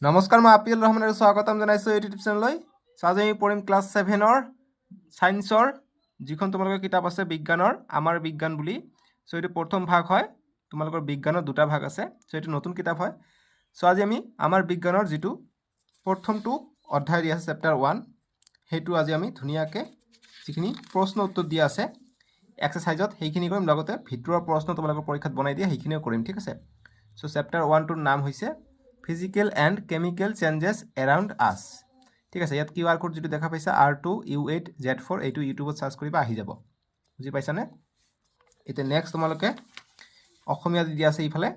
নমস্কাৰ, মই আপিল ৰহমানে স্বাগতম জনাইছোঁ ইউটিউব চেনেললৈ। আজি আমি পঢ়িম ক্লাছ 7ৰ ছায়েন্সৰ যিখন তোমালোকৰ কিতাপ আছে বিজ্ঞানৰ আমাৰ বিজ্ঞান বুলি। চ' এইটো প্ৰথম ভাগ হয়, তোমালোকৰ বিজ্ঞানৰ দুটা ভাগ আছে। চ' এইটো নতুন কিতাপ হয়। চ' আজি আমি আমাৰ বিজ্ঞানৰ যিটো প্ৰথমটো অধ্যায় দিয়া আছে চেপ্টাৰ 1, সেইটো আজি আমি ধুনীয়াকৈ যিখিনি প্ৰশ্ন উত্তৰ দিয়া আছে এক্সাৰচাইজত সেইখিনি কৰিম, লগতে ভিতৰৰ প্ৰশ্ন তোমালোকৰ পৰীক্ষাত বনাই দিয়া সেইখিনিও কৰিম, ঠিক আছে। চ' চেপ্টাৰ 1টোৰ নাম হৈছে physical and chemical changes around আছ, ঠিক আছে। ইয়াত QR কোড যিটো দেখা পাইছা R2U8Z4 এইটো ইউটিউবত চাৰ্চ কৰিবা, আহি যাব, বুজি পাইছানে? এতিয়া নেক্সট তোমালোকে অসমীয়া দি দিয়া আছে ইফালে,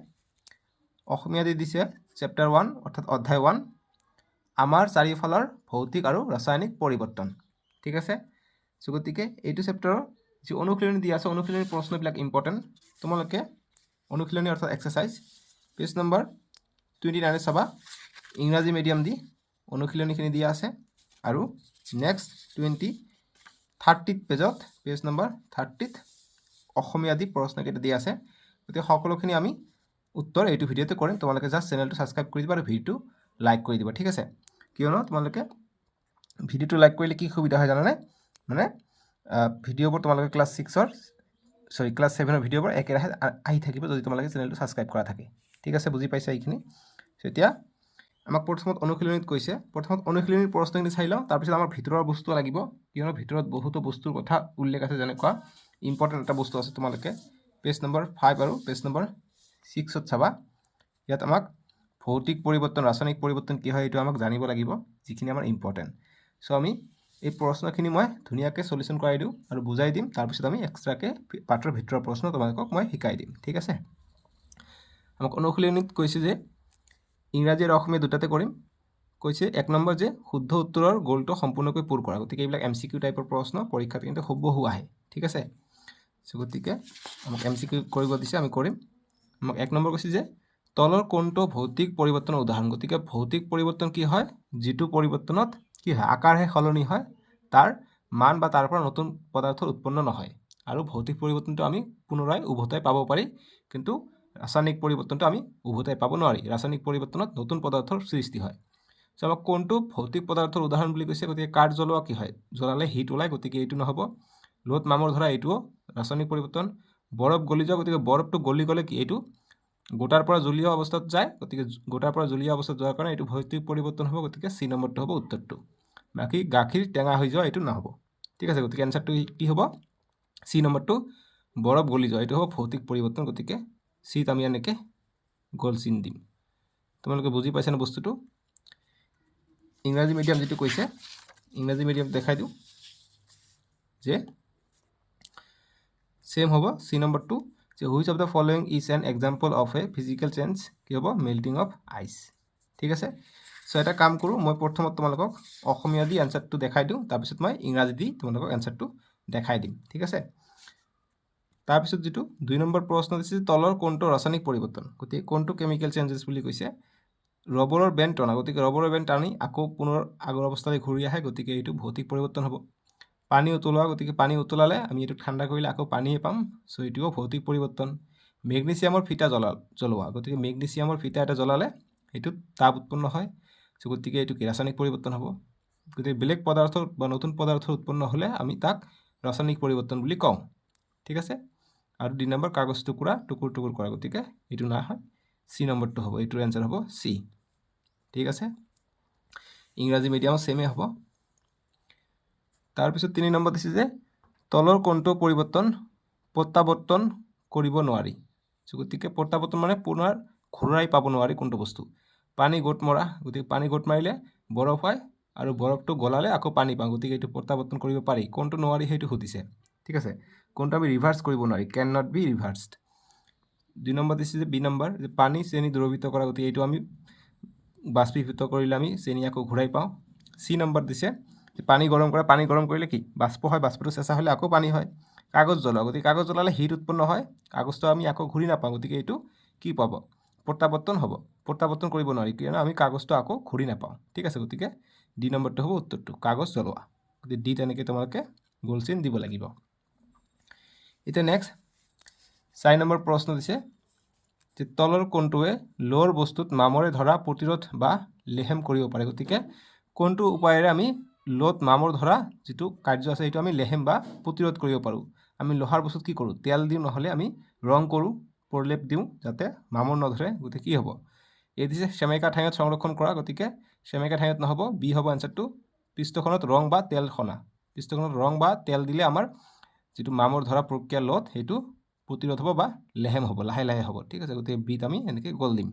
অসমীয়া দি দিছে চেপ্টাৰ 1 অৰ্থাৎ অধ্যায় 1 আমাৰ চাৰিওফালৰ ভৌতিক আৰু ৰাসায়নিক পৰিৱৰ্তন, ঠিক আছে। চ' গতিকে এইটো চেপ্টাৰৰ যি অনুশীলনী দিয়া আছে অনুশীলনীৰ প্ৰশ্নবিলাক ইম্পৰ্টেণ্ট। তোমালোকে অনুশীলনী অৰ্থাৎ এক্সাৰচাইজ পেজ নম্বৰ 29 চাবা, ইংৰাজী মিডিয়াম দি অনুশীলনীখিনি দিয়া আছে। আৰু নেক্সট 30th পেজত পেজ নম্বৰ 30th অসমীয়া দি প্ৰশ্নকেইটা দিয়া আছে। গতিকে সকলোখিনি আমি উত্তৰ এইটো ভিডিঅ'তে কৰিম। তোমালোকে জাষ্ট চেনেলটো ছাবস্ক্ৰাইব কৰি দিবা আৰু ভিডিঅ'টো লাইক কৰি দিবা, ঠিক আছে। কিয়নো তোমালোকে ভিডিঅ'টো লাইক কৰিলে কি সুবিধা হয় জানানে? মানে ভিডিঅ'বোৰ তোমালোকে ক্লাছ 7ৰ ভিডিঅ'বোৰ একেৰাহে আহি থাকিব যদি তোমালোকে চেনেলটো ছাবস্ক্ৰাইব কৰা থাকে, ঠিক আছে। বুজি পাইছা এইখিনি? এতিয়া আমাক প্ৰথমত অনুশীলনীত কৈছে, প্ৰথমত অনুশীলনীৰ প্ৰশ্নখিনি চাই লওঁ, তাৰপিছত আমাৰ ভিতৰৰ বস্তু লাগিব, কিয়নো ভিতৰত বহুতো বস্তুৰ কথা উল্লেখ আছে। যেনেকুৱা ইম্পৰ্টেণ্ট এটা বস্তু আছে, তোমালোকে পেজ নম্বৰ 5 আৰু পেজ নম্বৰ 6ত চাবা। ইয়াত আমাক ভৌতিক পৰিৱৰ্তন ৰাসায়নিক পৰিৱৰ্তন কি হয় এইটো আমাক জানিব লাগিব, যিখিনি আমাৰ ইম্পৰ্টেণ্ট। চ' আমি এই প্ৰশ্নখিনি মই ধুনীয়াকৈ সলিউশ্যন কৰাই দিওঁ আৰু বুজাই দিম, তাৰপিছত আমি এক্সট্ৰাকৈ পাঠৰ ভিতৰৰ প্ৰশ্ন তোমালোকক মই শিকাই দিম, ঠিক আছে। আমাক অনুশীলনীত কৈছে যে ইংৰাজী আৰু অসমীয়া দুটাতে কৰিম। কৈছে 1 নম্বৰ যে শুদ্ধ উত্তৰৰ গ'লটো সম্পূৰ্ণকৈ পূৰ কৰা। গতিকে এইবিলাক MCQ টাইপৰ প্ৰশ্ন পৰীক্ষাত কিন্তু হুবহু আহে, ঠিক আছে। চ' গতিকে আমাক MCQ কৰিব দিছে, আমি কৰিম। আমাক 1 নম্বৰ কৈছে যে তলৰ কোনটো ভৌতিক পৰিৱৰ্তনৰ উদাহৰণ। গতিকে ভৌতিক পৰিৱৰ্তন কি হয়? যিটো পৰিৱৰ্তনত কি হয়, আকাৰহে সলনি হয়, তাৰ মান বা তাৰ পৰা নতুন পদাৰ্থৰ উৎপন্ন নহয়। আৰু ভৌতিক পৰিৱৰ্তনটো আমি পুনৰাই উভতাই পাব পাৰি, কিন্তু ৰাসায়নিক পৰিৱৰ্তনটো আমি উভতাই পাব নোৱাৰি। ৰাসায়নিক পৰিৱৰ্তনত নতুন পদাৰ্থৰ সৃষ্টি হয়। চ' আমাক কোনটো ভৌতিক পদাৰ্থৰ উদাহৰণ বুলি কৈছে? গতিকে কাঠ জ্বলোৱা কি হয়? জ্বলালে হিট ওলায়, গতিকে এইটো নহ'ব। লোত মামৰ ধৰা এইটোও ৰাসায়নিক পৰিৱৰ্তন। বৰফ গলি যোৱা, গতিকে বৰফটো গলি গ'লে কি এইটো গোটাৰ পৰা জলীয় অৱস্থাত যায়, গতিকে গোটাৰ পৰা জলীয় অৱস্থাত যোৱাৰ কাৰণে এইটো ভৌতিক পৰিৱৰ্তন হ'ব। গতিকে C নম্বৰটো হ'ব উত্তৰটো। বাকী গাখীৰ টেঙা হৈ যোৱা এইটো নহ'ব, ঠিক আছে। গতিকে এনচাৰটো কি হ'ব? C নম্বৰটো বৰফ গলি যোৱা এইটো হ'ব ভৌতিক পৰিৱৰ্তন। গতিকে চিত আমি এনেকৈ গ'ল চিন দিম। তোমালোকে বুজি পাইছানে বস্তুটো? ইংৰাজী মিডিয়াম যিটো কৈছে, ইংৰাজী মিডিয়াম দেখাই দিওঁ যে সেম হ'ব C নম্বৰটো, যে which of the following is an example of A physical change. কি হ'ব? মেল্টিং অফ আইচ, ঠিক আছে। চ' এটা কাম কৰোঁ, মই প্ৰথমত তোমালোকক অসমীয়া দি এনচাৰটো দেখাই দিওঁ, তাৰপিছত মই ইংৰাজী দি তোমালোকক এনচাৰটো দেখাই দিম, ঠিক আছে। তাৰপিছত যিটো 2 নম্বৰ প্ৰশ্ন দিছে, তলৰ কোনটো ৰাসায়নিক পৰিৱৰ্তন। গতিকে কোনটো কেমিকেল চেঞ্জেছ বুলি কৈছে? ৰবৰৰ বেণ্ড টনা, গতিকে ৰবৰৰ বেণ্ড টানি আকৌ পুনৰ আগৰ অৱস্থালৈ ঘূৰি আহে, গতিকে এইটো ভৌতিক পৰিৱৰ্তন হ'ব। পানী উতলোৱা, গতিকে পানী উতলালে আমি এইটো ঠাণ্ডা কৰিলে আকৌ পানীয়ে পাম, চ' এইটোও ভৌতিক পৰিৱৰ্তন। মেগনেছিয়ামৰ ফিটা জ্বলোৱা, গতিকে মেগনেছিয়ামৰ ফিটা এটা জ্বলালে এইটোত তাপ উৎপন্ন হয়, চ' গতিকে এইটো কি ৰাসায়নিক পৰিৱৰ্তন হ'ব। গতিকে বেলেগ পদাৰ্থৰ বা নতুন পদাৰ্থৰ উৎপন্ন হ'লে আমি তাক ৰাসায়নিক পৰিৱৰ্তন বুলি কওঁ, ঠিক আছে। আৰু 2 নম্বৰ কাগজ টুকুৰা টুকুৰ টুকুৰ কৰা, গতিকে এইটো না হয় C নম্বৰটো হ'ব, এইটোৰ এনচাৰ হ'ব C, ঠিক আছে। ইংৰাজী মিডিয়ামত ছেমে হ'ব। তাৰপিছত 3 নম্বৰ দিছে যে তলৰ কোনটো পৰিৱৰ্তন প্ৰত্যাৱৰ্তন কৰিব নোৱাৰি। গতিকে প্ৰত্যাৱৰ্তন মানে পুনৰ ঘূৰাই পাব নোৱাৰি কোনটো বস্তু। পানী গোট মৰা, গতিকে পানী গোট মাৰিলে বৰফ হয় আৰু বৰফটো গলালে আকৌ পানী পাওঁ, গতিকে এইটো প্ৰত্যাৱৰ্তন কৰিব পাৰি। কোনটো নোৱাৰি সেইটো সুধিছে, ঠিক আছে। কোনটো আমি ৰিভাৰ্ছ কৰিব নোৱাৰি, কেন নট বি ৰিভাৰ্ছড। 2 নম্বৰ দিছে যে B নম্বৰ, যে পানী চেনি দ্ৰৱীভূত কৰা, গতিকে এইটো আমি বাষ্পীভূত কৰিলে আমি চেনি আকৌ ঘূৰাই পাওঁ। C নম্বৰ দিছে যে পানী গৰম কৰা, পানী গৰম কৰিলে কি বাষ্প হয়, বাষ্পটো চেঁচা হ'লে আকৌ পানী হয়। কাগজ জ্বলোৱা, গতিকে কাগজ জ্বলালে হিট উৎপন্ন হয়, কাগজটো আমি আকৌ ঘূৰি নাপাওঁ, গতিকে এইটো কি পাব? প্ৰত্যাৱৰ্তন হ'ব। প্ৰত্যাৱৰ্তন কৰিব নোৱাৰি, কিয়নো আমি কাগজটো আকৌ ঘূৰি নাপাওঁ, ঠিক আছে। গতিকে D নম্বৰটো হ'ব উত্তৰটো, কাগজ জ্বলোৱা। গতিকে D তেনেকৈ তোমালোকে গোল চিন দিব লাগিব। এতিয়া নেক্সট 4 নম্বৰ প্ৰশ্ন দিছে যে তলৰ কোনটোৱে লোৰ বস্তুত মামৰে ধৰা প্ৰতিৰোধ বা লেহেম কৰিব পাৰে গতিকে কোনটো উপায়েৰে আমি লোত মামৰ ধৰা যিটো কাৰ্য আছে সেইটো আমি লেহেম বা প্ৰতিৰোধ কৰিব পাৰোঁ আমি লোহাৰ বস্তুত কি কৰোঁ তেল দিওঁ নহ'লে আমি ৰং কৰোঁ প্ৰলেপ দিওঁ যাতে মামৰ নধৰে গতিকে কি হ'ব এই দিছে সেমেকা ঠাইত সংৰক্ষণ কৰা গতিকে সেমেকা ঠাইত নহ'ব বি হ'ব এনচাৰটো পৃষ্ঠখনত ৰং বা তেল সনা পৃষ্ঠখনত ৰং বা তেল দিলে আমাৰ যিটো মামৰ ধৰা প্ৰক্ৰিয়া লোত সেইটো প্ৰতিৰোধ হ'ব বা লেহেম হ'ব লাহে লাহে হ'ব ঠিক আছে গতিকে বিত আমি এনেকৈ গ'ল দিম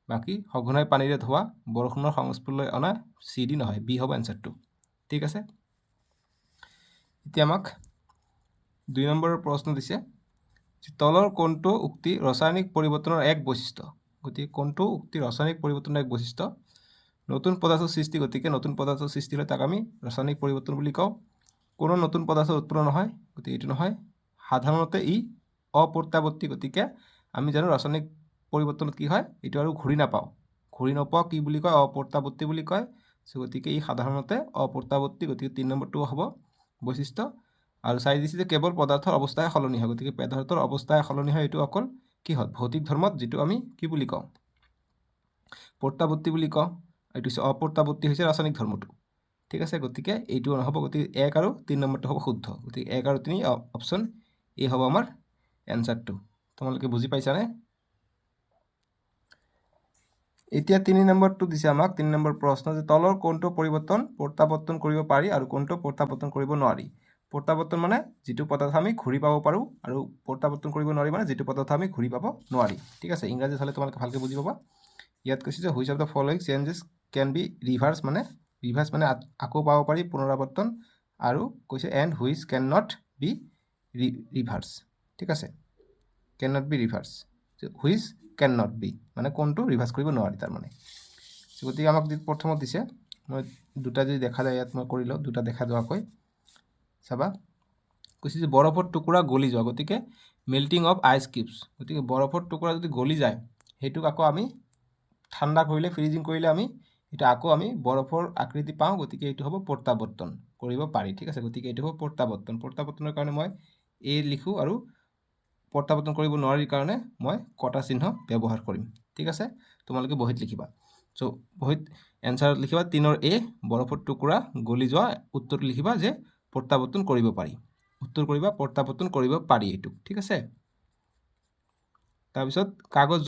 বাকী সঘনাই পানীৰে ধোৱা বৰষুণৰ সংস্পৰ্শলৈ অনা চি ডি নহয় বি হ'ব এনচাৰটো ঠিক আছে এতিয়া আমাক 2 নম্বৰৰ প্ৰশ্ন দিছে তলৰ কোনটো উক্তি ৰাসায়নিক পৰিৱৰ্তনৰ এক বৈশিষ্ট্য গতিকে কোনটো উক্তি ৰাসায়নিক পৰিৱৰ্তনৰ এক বৈশিষ্ট্য নতুন পদাৰ্থ সৃষ্টি গতিকে নতুন পদাৰ্থ সৃষ্টি হ'লে তাক আমি ৰাসায়নিক পৰিৱৰ্তন বুলি কওঁ কোনো নতুন পদাৰ্থ উৎপন্ন নহয় গতিকে এইটো নহয় সাধাৰণতে ই অপ্ৰত্যাৱৰ্তী গতিকে আমি জানো ৰাসায়নিক পৰিৱৰ্তনত কি হয় এইটো আৰু ঘূৰি নাপাওঁ কি বুলি কয় অপ্ৰত্যাৱৰ্তী বুলি কয় গতিকে ই সাধাৰণতে অপ্ৰত্যাৱৰ্তী গতিকে 3 নম্বৰটো হ'ব বৈশিষ্ট্য আৰু চাই দিছে যে কেৱল পদাৰ্থৰ অৱস্থাই সলনি হয় গতিকে পদাৰ্থৰ অৱস্থাই সলনি হয় এইটো অকল কি হয় ভৌতিক ধৰ্মত যিটো আমি কি বুলি কওঁ প্ৰত্যাৱৰ্তী বুলি কওঁ এইটো হৈছে অপ্ৰত্যাৱৰ্তী হৈছে ৰাসায়নিক ধৰ্মটো ঠিক আছে গতিকে এইটো নহ'ব গতিকে 1 আৰু 3 নম্বৰটো হ'ব শুদ্ধ গতিকে 1 আৰু 3 অপশ্যন এ হ'ব আমাৰ এনচাৰটো তোমালোকে বুজি পাইছানে এতিয়া 3 নম্বৰটো দিছে আমাক 3 নম্বৰ প্ৰশ্ন যে তলৰ কোনটো পৰিৱৰ্তন প্ৰত্যাৱৰ্তন কৰিব পাৰি আৰু কোনটো প্ৰত্যাৱৰ্তন কৰিব নোৱাৰি প্ৰত্যাৱৰ্তন মানে যিটো পদাৰ্থ আমি ঘূৰি পাব পাৰোঁ আৰু প্ৰত্যাৱৰ্তন কৰিব নোৱাৰি মানে যিটো পদাৰ্থ আমি ঘূৰি পাব নোৱাৰি ঠিক আছে ইংৰাজীত হ'লে তোমালোকে ভালকৈ বুজি পাবা ইয়াত কৈছে যে which of the following changes can be reversed মানে আকৌ পাব পাৰি পুনৰাৱৰ্তন আৰু কৈছে and which can not be reversed ঠিক আছে can not be reversed which can not be মানে কোনটো ৰিভাৰ্ছ কৰিব নোৱাৰি তাৰমানে গতিকে আমাক প্ৰথমত দিছে মই দুটা যদি দেখা যায় ইয়াত মই কৰি লওঁ দুটা দেখা যোৱাকৈ চাবা কৈছে যে বৰফৰ টুকুৰা গলি যোৱা গতিকে মেল্টিং অফ আইচ কিউবছ গতিকে বৰফৰ টুকুৰা যদি গলি যায় সেইটোক আকৌ আমি ঠাণ্ডা কৰিলে ফ্ৰিজিং কৰিলে আমি এটা আকৌ আমি বৰফৰ আকৃতি পাওঁ গতিকে এইটো হ'ব প্ৰত্যাৱৰ্তন কৰিব পাৰি ঠিক আছে গতিকে এইটো হ'ব প্ৰত্যাৱৰ্তনৰ কাৰণে মই এ লিখোঁ আৰু প্ৰত্যাৱৰ্তন কৰিব নোৱাৰি কাৰণে মই কটা চিহ্ন ব্যৱহাৰ কৰিম ঠিক আছে তোমালোকে বহিত লিখিবা সো বহিত এনসাৰত লিখিবা 3 এ বৰফৰ টুকুৰা গলি যোৱা উত্তৰটো লিখিবা যে প্ৰত্যাৱৰ্তন কৰিব পাৰি উত্তৰ কৰিবা প্ৰত্যাৱৰ্তন কৰিব পাৰি এইটো ঠিক আছে তাৰপিছত কাগজ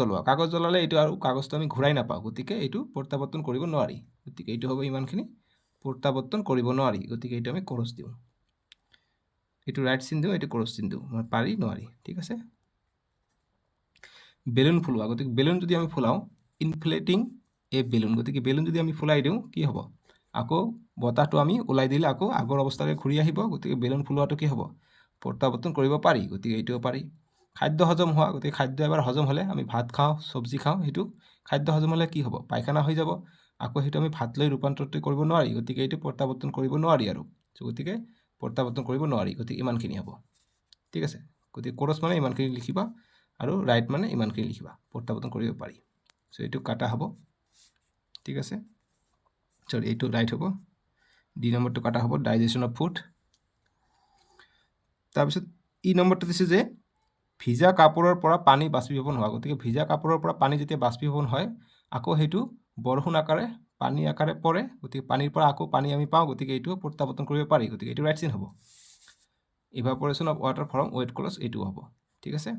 জ্বলালে এইটো আৰু কাগজটো আমি ঘূৰাই নাপাওঁ গতিকে এইটো প্ৰত্যাৱৰ্তন কৰিব নোৱাৰি গতিকে এইটো হ'ব ইমানখিনি প্ৰত্যাৱৰ্তন কৰিব নোৱাৰি গতিকে এইটো আমি ক্ৰছ দিওঁ এইটো ৰাইট চিন দিওঁ এইটো ক্ৰছ চিন দিওঁ মই পাৰি নোৱাৰি ঠিক আছে বেলুন ফুলোৱা গতিকে বেলুন যদি আমি ফুলাওঁ ইনফ্লেটিং এ বেলুন গতিকে বেলুন যদি আমি ফুলাই দিওঁ কি হ'ব আকৌ বতাহটো আমি ওলাই দিলে আকৌ আগৰ অৱস্থালৈ ঘূৰি আহিব গতিকে বেলুন ফুলোৱাটো কি হ'ব প্ৰত্যাৱৰ্তন কৰিব পাৰি গতিকে এইটোও পাৰি খাদ্য হজম হোৱা গতিকে খাদ্য এবাৰ হজম হ'লে আমি ভাত খাওঁ চব্জি খাওঁ সেইটো খাদ্য হজম হ'লে কি হ'ব পায়খানা হৈ যাব আকৌ সেইটো আমি ভাতলৈ ৰূপান্তৰিত কৰিব নোৱাৰি গতিকে এইটো প্ৰত্যাৱৰ্তন কৰিব নোৱাৰি আৰু গতিকে প্ৰত্যাৱৰ্তন কৰিব নোৱাৰি গতিকে ইমানখিনি হ'ব ঠিক আছে গতিকে ক্ৰছ মানে ইমানখিনি লিখিবা আৰু ৰাইট মানে ইমানখিনি লিখিবা প্ৰত্যাৱৰ্তন কৰিব পাৰি সো এইটো কাটা হ'ব ঠিক আছে সৰি এইটো ৰাইট হ'ব ডি নম্বৰটো কাটা হ'ব ডাইজেশ্যন অফ ফুড তাৰপিছত ই নম্বৰটো দিছে যে ভিজা কাপোৰৰ পৰা পানী বাষ্পীভৱন হোৱা গতিকে ভিজা কাপোৰৰ পৰা পানী যেতিয়া বাষ্পীভৱন হয় আকৌ সেইটো বৰষুণ আকাৰে পানী আকাৰে পৰে গতিকে পানীৰ পৰা আকৌ পানী আমি পাওঁ গতিকে এইটো প্ৰত্যাৱৰ্তন কৰিব পাৰি গতিকে এইটো ৰাইট চিন হ'ব evaporation of water from wet cloth এইটো হ'ব ঠিক আছে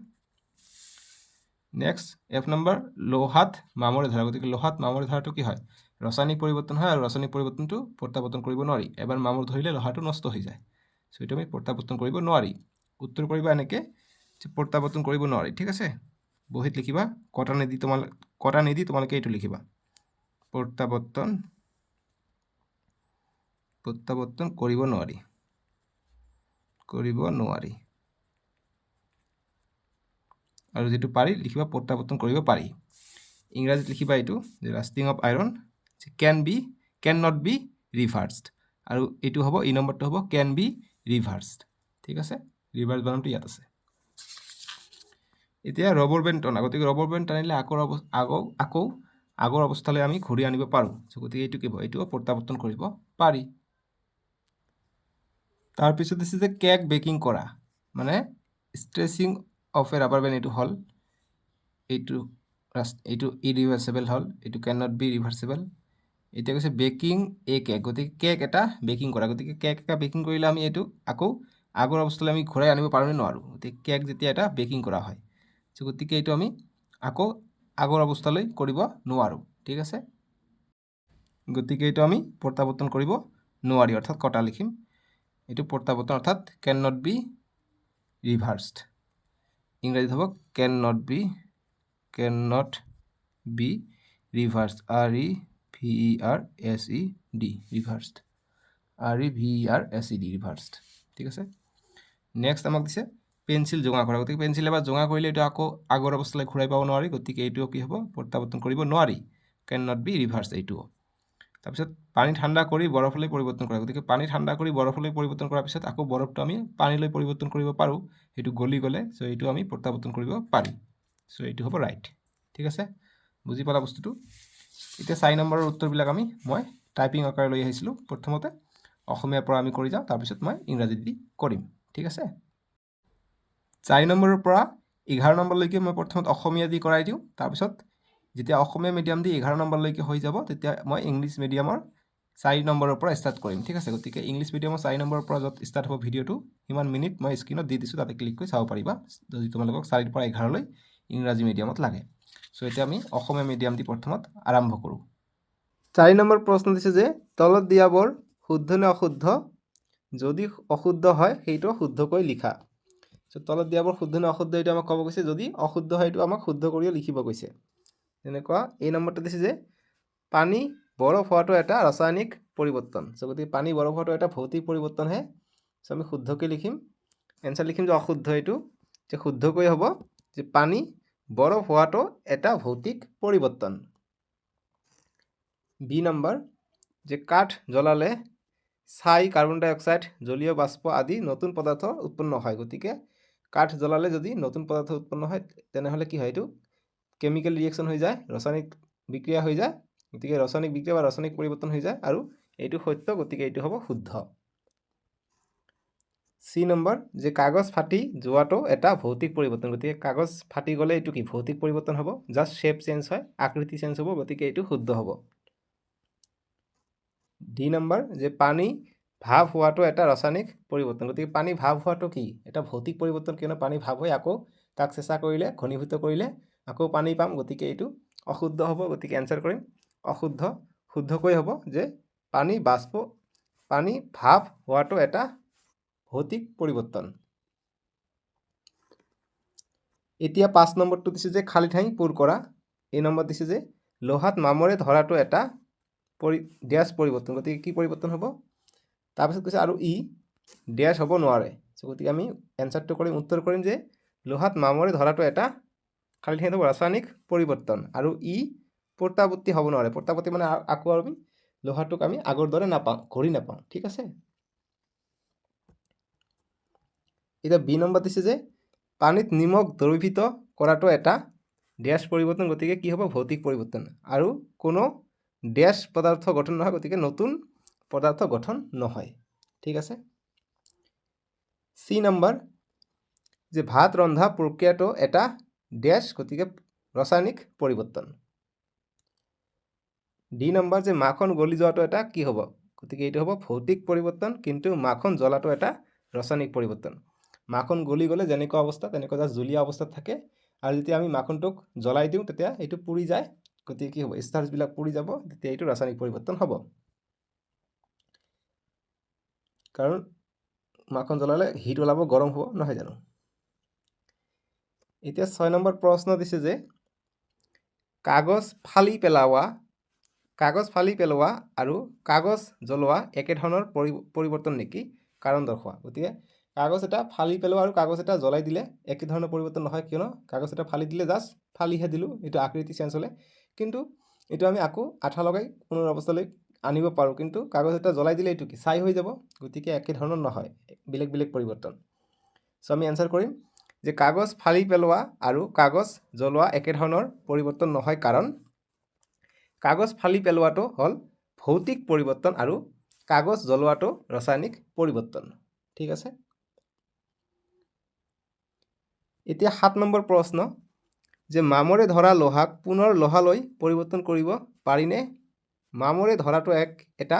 নেক্সট এফ নম্বৰ লোহাত মামৰে ধৰা গতিকে লোহাত মামৰে ধৰাটো কি হয় ৰাসায়নিক পৰিৱৰ্তন হয় আৰু ৰাসায়নিক পৰিৱৰ্তনটো প্ৰত্যাৱৰ্তন কৰিব নোৱাৰি এবাৰ মামৰ ধৰিলে লোহাটো নষ্ট হৈ যায় সো এইটো আমি প্ৰত্যাৱৰ্তন কৰিব নোৱাৰি উত্তৰ কৰিবা এনেকৈ যে প্ৰত্যাৱৰ্তন কৰিব নোৱাৰি ঠিক আছে বহিত লিখিবা কটা নিদি তোমালোকে এইটো লিখিবা প্ৰত্যাৱৰ্তন কৰিব নোৱাৰি আৰু যেটো পাৰি লিখিবা প্ৰত্যাৱৰ্তন কৰিব পাৰি ইংৰাজীত লিখিবা এইটো যে rusting of iron can not be reversed আৰু এইটো হ'ব ই নম্বৰটো হ'ব কেন বি ৰিভাৰ্সড ঠিক আছে ৰিভাৰ্স বানানটো ইয়াত আছে এতিয়া ৰবৰ বেণ্ড টনা গতিকে ৰবৰ বেণ্ড টানিলে আকৌ আগৰ অৱস্থালৈ আমি ঘূৰি আনিব পাৰোঁ গতিকে এইটো কি হ'ব এইটো প্ৰত্যাৱৰ্তন কৰিব পাৰি তাৰপিছত দিছে যে কেক বেকিং কৰা মানে stretching of a rubber band এইটো হ'ল এইটো ইৰিভাৰ্চেবল হ'ল, এইটো কেন নট বি ৰিভাৰ্চেবল। এতিয়া কৈছে বেকিং এ কেক, গতিকে কেক এটা বেকিং কৰা, গতিকে কেক এটা বেকিং কৰিলে আমি এইটো আকৌ আগৰ অৱস্থালৈ আমি ঘূৰাই আনিব পাৰোঁ নে নোৱাৰোঁ? গতিকে কেক যেতিয়া এটা বেকিং কৰা হয়, গতিকে এইটো আমি আকৌ আগৰ অৱস্থালৈ কৰিব নোৱাৰোঁ। ঠিক আছে, গতিকে এইটো আমি প্ৰত্যাৱৰ্তন কৰিব নোৱাৰি, অৰ্থাৎ কটা লিখিম। এইটো প্ৰত্যাৱৰ্তন অৰ্থাৎ কেন নট বি ৰিভাৰ্ছড। ইংৰাজীত হ'ব কেন নট বি ৰিভাৰ্ছড, REVERSED, ৰিভাৰ্ছড, REVERSED, ৰিভাৰ্ছড। ঠিক আছে, নেক্সট আমাক দিছে পেঞ্চিল জোঙা কৰা, গতিকে পেঞ্চিল এবাৰ জোঙা কৰিলে এইটো আকৌ আগৰ অৱস্থালৈ ঘূৰাই পাব নোৱাৰি, গতিকে এইটোও কি হ'ব? প্ৰত্যাৱৰ্তন কৰিব নোৱাৰি, কেন নট বি ৰিভাৰ্ছ এইটোও। তাৰপিছত পানী ঠাণ্ডা কৰি বৰফলৈ পৰিৱৰ্তন কৰা, গতিকে পানী ঠাণ্ডা কৰি বৰফলৈ পৰিৱৰ্তন কৰাৰ পিছত আকৌ বৰফটো আমি পানীলৈ পৰিৱৰ্তন কৰিব পাৰোঁ, সেইটো গলি গ'লে। চ' এইটো আমি প্ৰত্যাৱৰ্তন কৰিব পাৰিম। চ' এইটো হ'ব ৰাইট। ঠিক আছে, বুজি পালা বস্তুটো? এতিয়া 4 নম্বৰৰ উত্তৰবিলাক মই টাইপিং আকাৰে লৈ আহিছিলোঁ। প্ৰথমতে অসমীয়াৰ পৰা আমি কৰি যাওঁ, তাৰপিছত মই ইংৰাজীত দি কৰিম। ঠিক আছে, 4 নম্বৰৰ পৰা 11 নম্বৰলৈকে মই প্ৰথমত অসমীয়া দি কৰাই দিওঁ, তাৰপিছত যেতিয়া অসমীয়া মিডিয়াম দি 11 নম্বৰলৈকে হৈ যাব, তেতিয়া মই ইংলিছ মিডিয়ামৰ 4 নম্বৰৰ পৰা ষ্টাৰ্ট কৰিম। ঠিক আছে, গতিকে ইংলিছ মিডিয়ামৰ 4 নম্বৰৰ পৰা য'ত ষ্টাৰ্ট হ'ব ভিডিঅ'টো, সিমান মিনিট মই স্ক্ৰীণত দি দিছোঁ, তাতে ক্লিক কৰি চাব পাৰিবা যদি তোমালোকক 4ৰ পৰা 11লৈ ইংৰাজী মিডিয়ামত লাগে। চ' এতিয়া আমি অসমীয়া মিডিয়াম দি প্ৰথমত আৰম্ভ কৰোঁ। 4 নম্বৰ প্ৰশ্ন দিছে যে তলত দিয়াবোৰ শুদ্ধ নে অশুদ্ধ? যদি অশুদ্ধ হয় সেইটো শুদ্ধকৈ লিখা। চ' তলত দিয়াবোৰ শুদ্ধ নে অশুদ্ধ এইটো আমাক ক'ব কৈছে, যদি অশুদ্ধ হয় এইটো আমাক শুদ্ধ কৰিও লিখিব কৈছে। যেনেকুৱা এই নম্বৰটো দিছে যে পানী বৰফ হোৱাটো এটা ৰাসায়নিক পৰিৱৰ্তন। চ' গতিকে পানী বৰফ হোৱাটো এটা ভৌতিক পৰিৱৰ্তনহে। চ' আমি শুদ্ধকৈ লিখিম, এনচাৰ লিখিম যে অশুদ্ধ এইটো, যে শুদ্ধকৈ হ'ব যে পানী বৰফ হোৱাটো এটা ভৌতিক পৰিৱৰ্তন। বি নম্বৰ, যে কাঠ জ্বলালে ছাই, কাৰ্বন ডাই অক্সাইড, জলীয় বাষ্প আদি নতুন পদাৰ্থ উৎপন্ন হয়। গতিকে কাঠ জ্বলালে যদি নতুন পদাৰ্থ উৎপন্ন হয়, তেনেহ'লে কি হয়? এইটো কেমিকেল ৰিয়েকশ্যন হৈ যায়, ৰাসায়নিক বিক্ৰিয়া হৈ যায়। গতিকে ৰাসায়নিক বিক্ৰিয়া বা ৰাসায়নিক পৰিৱৰ্তন হৈ যায়, আৰু এইটো সত্য, গতিকে এইটো হ'ব শুদ্ধ। চি নম্বৰ, যে কাগজ ফাটি যোৱাটো এটা ভৌতিক পৰিৱৰ্তন। গতিকে কাগজ ফাটি গ'লে এইটো কি? ভৌতিক পৰিৱৰ্তন হ'ব, জাষ্ট শ্বেপ চেঞ্জ হয়, আকৃতি চেঞ্জ হ'ব, গতিকে এইটো শুদ্ধ হ'ব। ডি নম্বৰ, যে পানী ভাৱ হোৱাটো এটা ৰাসায়নিক পৰিৱৰ্তন। গতিকে পানী ভাৱ হোৱাটো কি? এটা ভৌতিক পৰিৱৰ্তন, কিয়নো পানী ভাৱ হৈ আকৌ তাক চেঁচা কৰিলে, ঘনীভূত কৰিলে আকৌ পানী পাম, গতিকে এইটো অশুদ্ধ হ'ব। গতিকে এনচাৰ কৰিম অশুদ্ধ। শুদ্ধকৈ হ'ব যে পানী ভাৱ হোৱাটো এটা ভৌতিক পৰিৱৰ্তন। এতিয়া 5 নম্বৰটো দিছে যে খালী ঠাই পূৰ কৰা। এই নম্বৰ দিছে যে লোহাত মামৰে ধৰাটো এটা ডেছ পৰিৱৰ্তন। গতিকে কি পৰিৱৰ্তন হ'ব? তাৰপিছত কৈছে আৰু ই ডেছ হ'ব নোৱাৰে। গতিকে আমি এনচাৰটো কৰিম, উত্তৰ কৰিম যে লোহাত মামৰে ধৰাটো এটা খালী ঠাইত হ'ব ৰাসায়নিক পৰিৱৰ্তন, আৰু ই প্ৰত্যাৱৰ্তী হ'ব নোৱাৰে। প্ৰত্যাৱৰ্তী মানে আকৌ আমি লোহাটোক আমি আগৰ দৰে নাপাওঁ, ঘূৰি নাপাওঁ। ঠিক আছে, এতিয়া বি নম্বৰ দিছে যে পানীত নিমখ দ্ৰৱীভূত কৰাটো এটা ডেছ পৰিৱৰ্তন। গতিকে কি হ'ব? ভৌতিক পৰিৱৰ্তন, আৰু কোনো ডেছ পদাৰ্থ গঠন নহয়, গতিকে নতুন পদাৰ্থ গঠন নহয়। ঠিক আছে, চি নম্বৰ, যে ভাত ৰন্ধা প্ৰক্ৰিয়াটো এটা ডেছ, গতিকে ৰাসায়নিক পৰিৱৰ্তন। ডি নম্বৰ, যে মাখন গলি যোৱাটো এটা কি হ'ব? গতিকে এইটো হ'ব ভৌতিক পৰিৱৰ্তন, কিন্তু মাখন জ্বলাটো এটা ৰাসায়নিক পৰিৱৰ্তন। মাখন গলি গ'লে যেনেকুৱা অৱস্থা তেনেকুৱা জাষ্ট জুলীয়া অৱস্থাত থাকে, আৰু যেতিয়া আমি মাখনটোক জ্বলাই দিওঁ তেতিয়া এইটো পুৰি যায়, গতিকে কি হ'ব? ষ্টাৰ্চবিলাক পুৰি যাব, তেতিয়া এইটো ৰাসায়নিক পৰিৱৰ্তন হ'ব, কাৰণ মাখন জ্বলালে হিট ওলাব, গৰম হ'ব, নহয় জানো? এতিয়া 6 নম্বৰ প্ৰশ্ন দিছে যে কাগজ ফালি পেলোৱা আৰু কাগজ জ্বলোৱা একেধৰণৰ পৰিৱৰ্তন নেকি? কাৰণ দৰ্শোৱা। গতিকে কাগজ এটা ফালি পেলোৱা আৰু কাগজ এটা জ্বলাই দিলে একেধৰণৰ পৰিৱৰ্তন নহয়, কিয়নো কাগজ এটা ফালি দিলে জাষ্ট ফালিহে দিলোঁ, এইটো আকৃতি চেঞ্জ হ'লে, কিন্তু এইটো আমি আকৌ আঠা লগাই পুনৰ অৱস্থালৈ আনিব পাৰোঁ, কিন্তু কাগজ এটা জ্বলাই দিলে এইটো কি? ছাই হৈ যাব, গতিকে একেধৰণৰ নহয়, বেলেগ বেলেগ পৰিৱৰ্তন। চ' আমি এনচাৰ কৰিম যে কাগজ ফালি পেলোৱা আৰু কাগজ জ্বলোৱা একেধৰণৰ পৰিৱৰ্তন নহয়, কাৰণ কাগজ ফালি পেলোৱাটো হ'ল ভৌতিক পৰিৱৰ্তন আৰু কাগজ জ্বলোৱাটো ৰাসায়নিক পৰিৱৰ্তন। ঠিক আছে, এতিয়া 7 নম্বৰ প্ৰশ্ন, যে মামৰে ধৰা লোহাক পুনৰ লোহালৈ পৰিৱৰ্তন কৰিব পাৰিনে? মামৰে ধৰাটো এটা